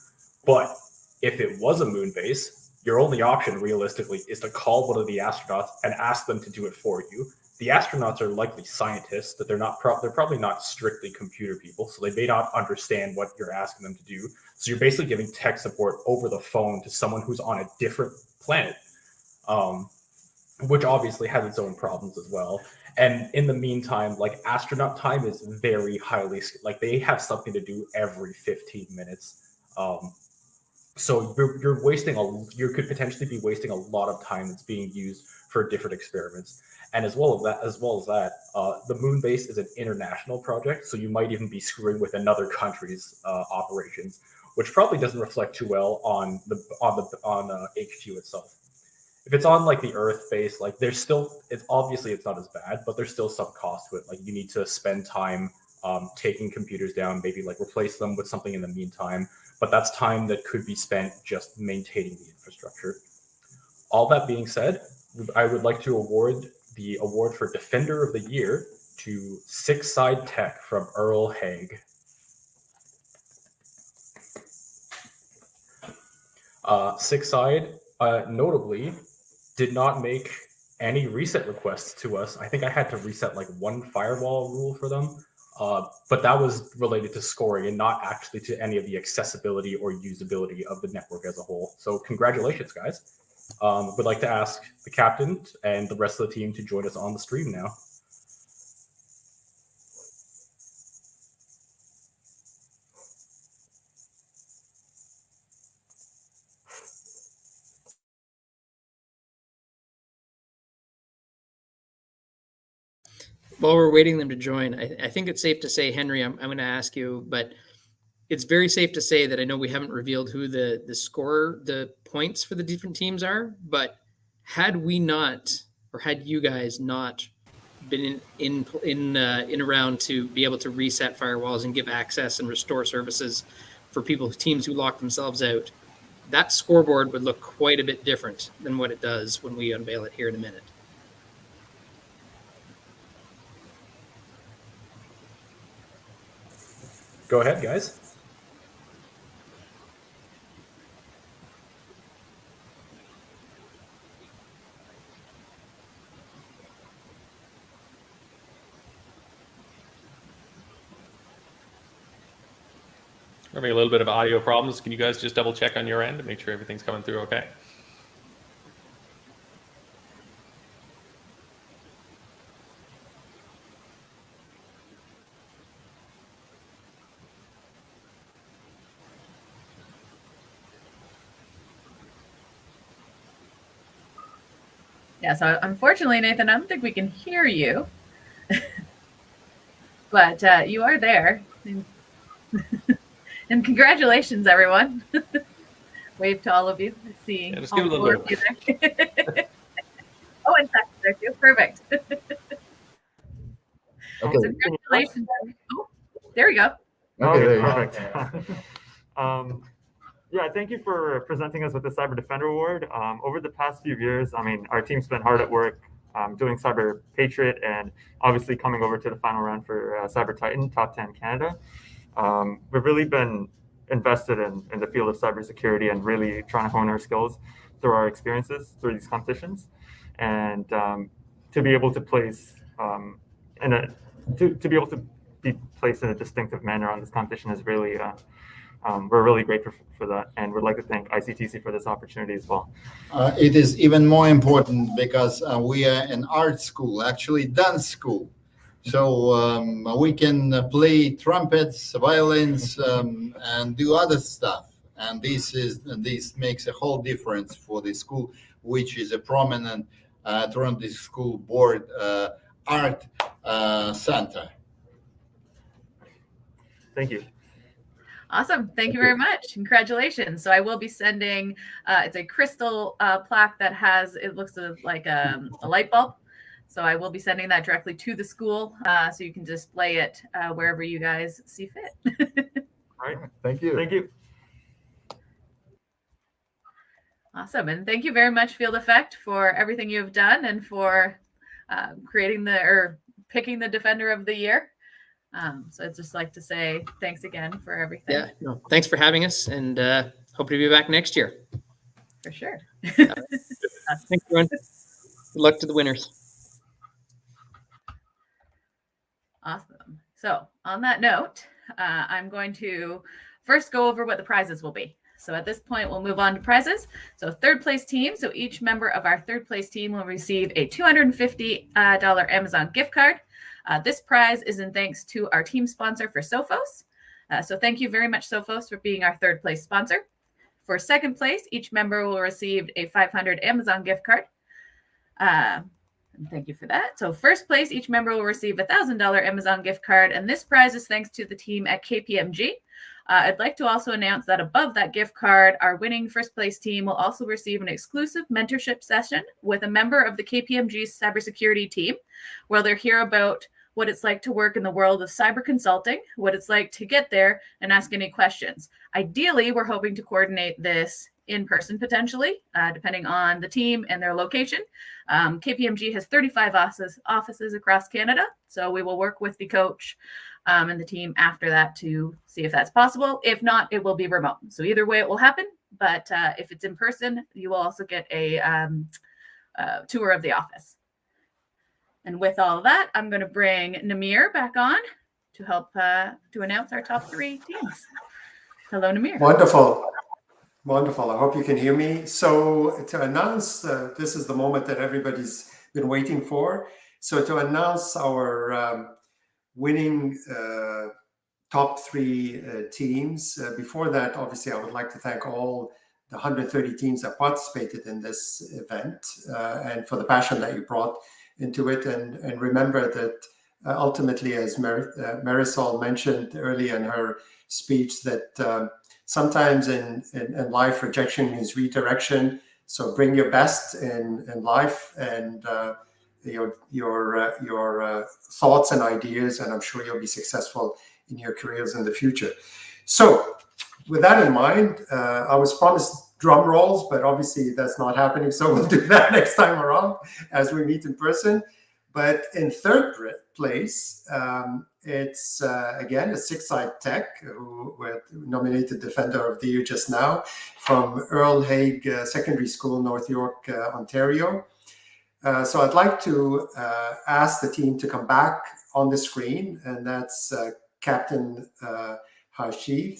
But if it was a moon base, your only option realistically is to call one of the astronauts and ask them to do it for you. The astronauts are likely scientists, that they're probably not strictly computer people, so they may not understand what you're asking them to do. So you're basically giving tech support over the phone to someone who's on a different planet, which obviously has its own problems as well. And in the meantime, astronaut time is very highly, they have something to do every 15 minutes. So you could potentially be wasting a lot of time that's being used for different experiments. And as well as that, the moon base is an international project, so you might even be screwing with another country's operations, which probably doesn't reflect too well on HQ itself. If it's on the Earth base, it's not as bad, but there's still some cost to it. You need to spend time taking computers down, maybe replace them with something in the meantime. But that's time that could be spent just maintaining the infrastructure. All that being said, I would like to award the award for Defender of the Year to Six Side Tech from Earl Haig. Six Side notably did not make any reset requests to us. I think I had to reset like one firewall rule for them, but that was related to scoring and not actually to any of the accessibility or usability of the network as a whole. So congratulations, guys. Would like to ask the captain and the rest of the team to join us on the stream now. While we're waiting them to join, I think it's safe to say, Henry, I'm going to ask you, but it's very safe to say that I know we haven't revealed who the scorer, the points for the different teams are, but had we not, or had you guys not been in around to be able to reset firewalls and give access and restore services for teams who lock themselves out, that scoreboard would look quite a bit different than what it does when we unveil it here in a minute. Go ahead, guys. We're having a little bit of audio problems. Can you guys just double check on your end and make sure everything's coming through okay? Yeah, so unfortunately, Nathan, I don't think we can hear you. But you are there. And congratulations, everyone. Wave to all of you. Let's see. Yeah, just give it a little bit. Oh, in fact, there too. Perfect. Okay. So congratulations. Oh, there we go. Okay, there you go. Perfect. Yeah, thank you for presenting us with the Cyber Defender Award. Over the past few years, I mean, our team's been hard at work doing Cyber Patriot and obviously coming over to the final round for CyberTitan, Top 10 Canada. We've really been invested in the field of cybersecurity and really trying to hone our skills through our experiences through these competitions. And to be able to place to be able to be placed in a distinctive manner on this competition is really we're really grateful for that, and we'd like to thank ICTC for this opportunity as well. It is even more important because we are an art school, actually dance school. So we can play trumpets, violins, and do other stuff. And this makes a whole difference for the school, which is a prominent Toronto School Board art center. Thank you. Awesome. Thank you very much. Congratulations. So I will be sending, it's a crystal plaque that has, it looks like a light bulb. So I will be sending that directly to the school so you can display it wherever you guys see fit. All right. Thank you. Thank you. Awesome. And thank you very much, Field Effect, for everything you've done and for picking the Defender of the Year. So I'd just like to say thanks again for everything. Yeah, no, thanks for having us, and hope to be back next year. For sure. Thanks, everyone. Good luck to the winners. Awesome. So on that note, I'm going to first go over what the prizes will be. So at this point, we'll move on to prizes. So third place team. So each member of our third place team will receive a $250 Amazon gift card. This prize is in thanks to our team sponsor for Sophos. So thank you very much, Sophos, for being our third place sponsor. For second place, each member will receive a $500 Amazon gift card. And thank you for that. So first place, each member will receive a $1,000 Amazon gift card. And this prize is thanks to the team at KPMG. I'd like to also announce that above that gift card, our winning first place team will also receive an exclusive mentorship session with a member of the KPMG cybersecurity team, where they'll hear about what it's like to work in the world of cyber consulting, what it's like to get there and ask any questions. Ideally, we're hoping to coordinate this in person potentially, depending on the team and their location. KPMG has 35 offices across Canada, so we will work with the coach and the team after that to see if that's possible. If not, it will be remote. So either way, it will happen. But if it's in person, you will also get a tour of the office. And with all of that, I'm going to bring Namir back on to help to announce our top 3 teams. Hello, Namir. Wonderful. Wonderful. I hope you can hear me. So to announce, this is the moment that everybody's been waiting for. So to announce our winning top 3 teams. Before that, obviously, I would like to thank all the 130 teams that participated in this event and for the passion that you brought into it. And remember that ultimately, as Marisol mentioned earlier in her speech, that sometimes in life, rejection means redirection. So bring your best in life and your thoughts and ideas, and I'm sure you'll be successful in your careers in the future. So with that in mind, I was promised drum rolls, but obviously that's not happening. So we'll do that next time around as we meet in person. But in third place, it's again a CyberTitan, who were nominated Defender of the Year just now, from Earl Haig Secondary School, North York, Ontario. So I'd like to ask the team to come back on the screen, and that's Captain Hashif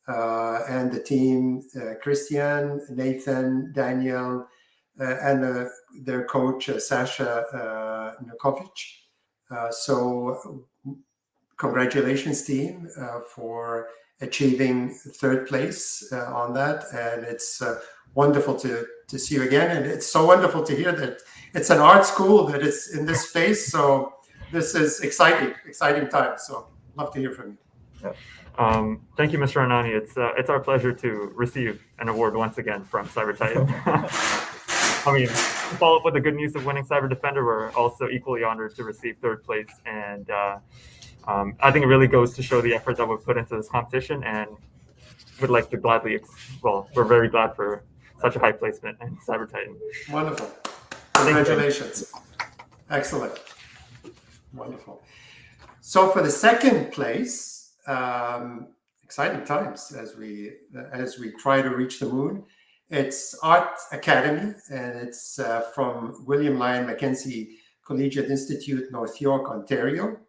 and the team, Christian, Nathan, Daniel, and their coach, Sasha Nukovic. So congratulations, team, for achieving third place on that. And it's wonderful to see you again. And it's so wonderful to hear that it's an art school that is in this space. So this is exciting time. So love to hear from you. Yeah. Thank you, Mr. Nani. It's our pleasure to receive an award once again from CyberTitan. I mean, to follow up with the good news of winning Cyber Defender, we're also equally honored to receive third place. And I think it really goes to show the effort that we've put into this competition, and would like to gladly, we're very glad for such a high placement in CyberTitan. Wonderful. Congratulations. Excellent. Wonderful. So for the second place, exciting times as we try to reach the moon. It's Art Academy, and it's from William Lyon Mackenzie Collegiate Institute, North York, Ontario.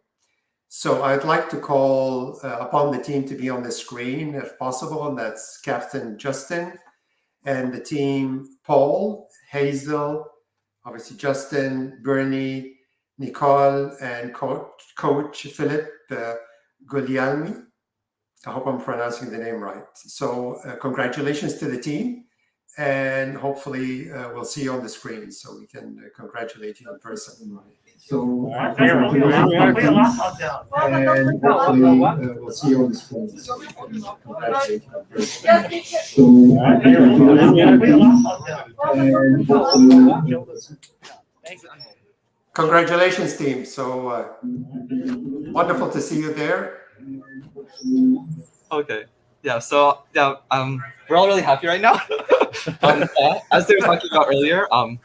So I'd like to call upon the team to be on the screen if possible, and that's Captain Justin and the team Paul, Hazel, obviously Justin, Bernie, Nicole, and Coach Philip Guglielmi. I hope I'm pronouncing the name right. So congratulations to the team, and hopefully we'll see you on the screen so we can congratulate you in person. So congratulations, and hopefully we'll see you on the screen so we can congratulate you in person. So congratulations, team. So wonderful to see you there. Okay. Yeah. So yeah, we're all really happy right now. As they were talking about earlier, a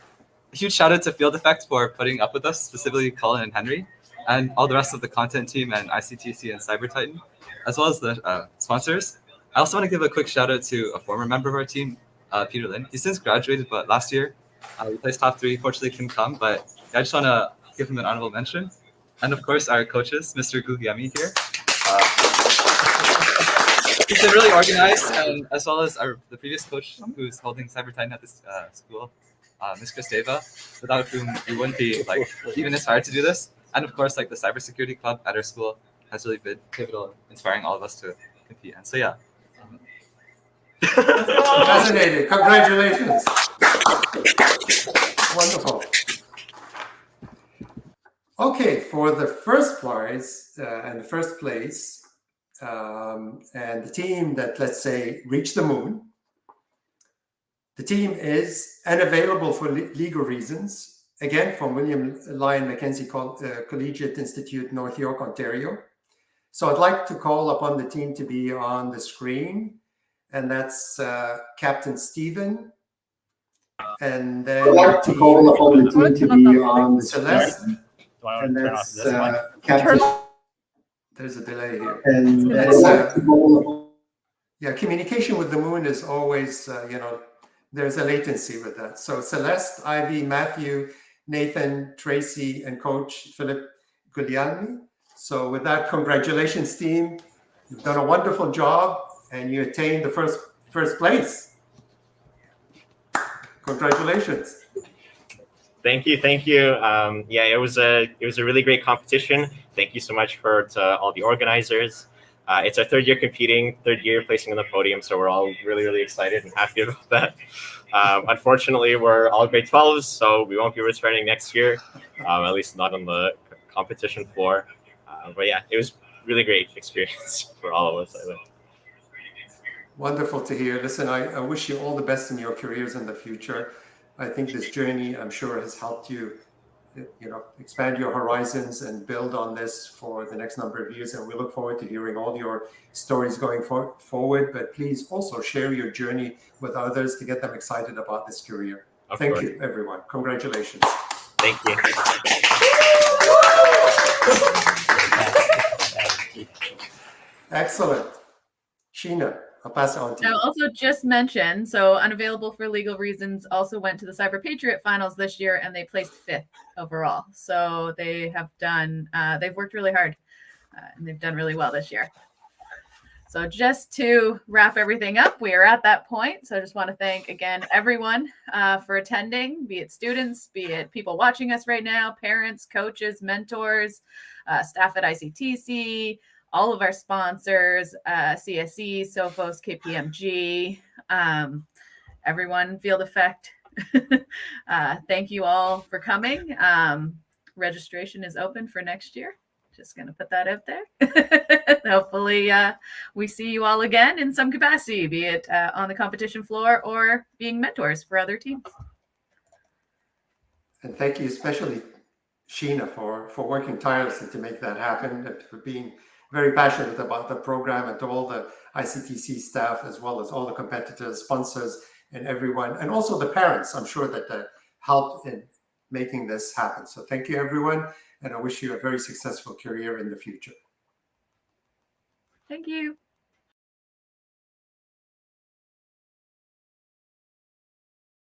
huge shout out to Field Effect for putting up with us, specifically Colin and Henry, and all the rest of the content team and ICTC and CyberTitan, as well as the sponsors. I also want to give a quick shout out to a former member of our team, Peter Lin. He's since graduated, but last year we placed top 3. Fortunately, couldn't come, but I just want to give him an honorable mention. And of course, our coaches, Mr. Guglielmi here. He's been really organized, and as well as the previous coach who's holding CyberTitan at this school, Ms. Kristeva, without whom we wouldn't be even inspired to do this. And of course, the cybersecurity club at our school has really been pivotal in inspiring all of us to compete. And so yeah. Fascinating. Congratulations. Wonderful. Okay, for the first prize and the first place, and the team that, let's say, reached the moon, the team is unavailable for legal reasons, again, from William Lyon Mackenzie Collegiate Institute, North York, Ontario. So I'd like to call upon the team to be on the screen, and that's Captain Stephen. And I'd then like to call upon the team to be on the Celeste, screen. and that's Captain. There's a delay here. And I'd That's, like to call upon. yeah, communication with the moon is always, there's a latency with that. So Celeste, Ivy, Matthew, Nathan, Tracy, and Coach Philip Guglielmi. So with that, congratulations, team. You've done a wonderful job, and you attained the first place. Congratulations. Thank you. Yeah, it was a really great competition. Thank you so much to all the organizers. It's our third year competing, third year placing on the podium, so we're all really excited and happy about that. Unfortunately, we're all grade 12s, so we won't be returning next year, at least not on the competition floor. But yeah, it was really great experience for all of us. Wonderful to hear. Listen, I wish you all the best in your careers in the future. I think this journey, I'm sure, has helped you, expand your horizons and build on this for the next number of years. And we look forward to hearing all your stories going forward. But please also share your journey with others to get them excited about this career. Thank you, everyone. Congratulations. Thank you. Excellent. Sheena, I'll pass it on to you. Now, also just mention, so Unavailable for Legal Reasons also went to the Cyber Patriot Finals this year, and they placed 5th overall. So they have done, they've worked really hard, and they've done really well this year. So just to wrap everything up, we are at that point. So I just want to thank again everyone for attending, be it students, be it people watching us right now, parents, coaches, mentors, staff at ICTC, all of our sponsors, CSE, Sophos, KPMG, everyone, Field Effect. Thank you all for coming. Registration is open for next year. Just going to put that out there. Hopefully we see you all again in some capacity, be it on the competition floor or being mentors for other teams. And thank you, especially Sheena, for working tirelessly to make that happen, and for being very passionate about the program, and to all the ICTC staff, as well as all the competitors, sponsors, and everyone, and also the parents, I'm sure, that helped in making this happen. So thank you, everyone. And I wish you a very successful career in the future. Thank you.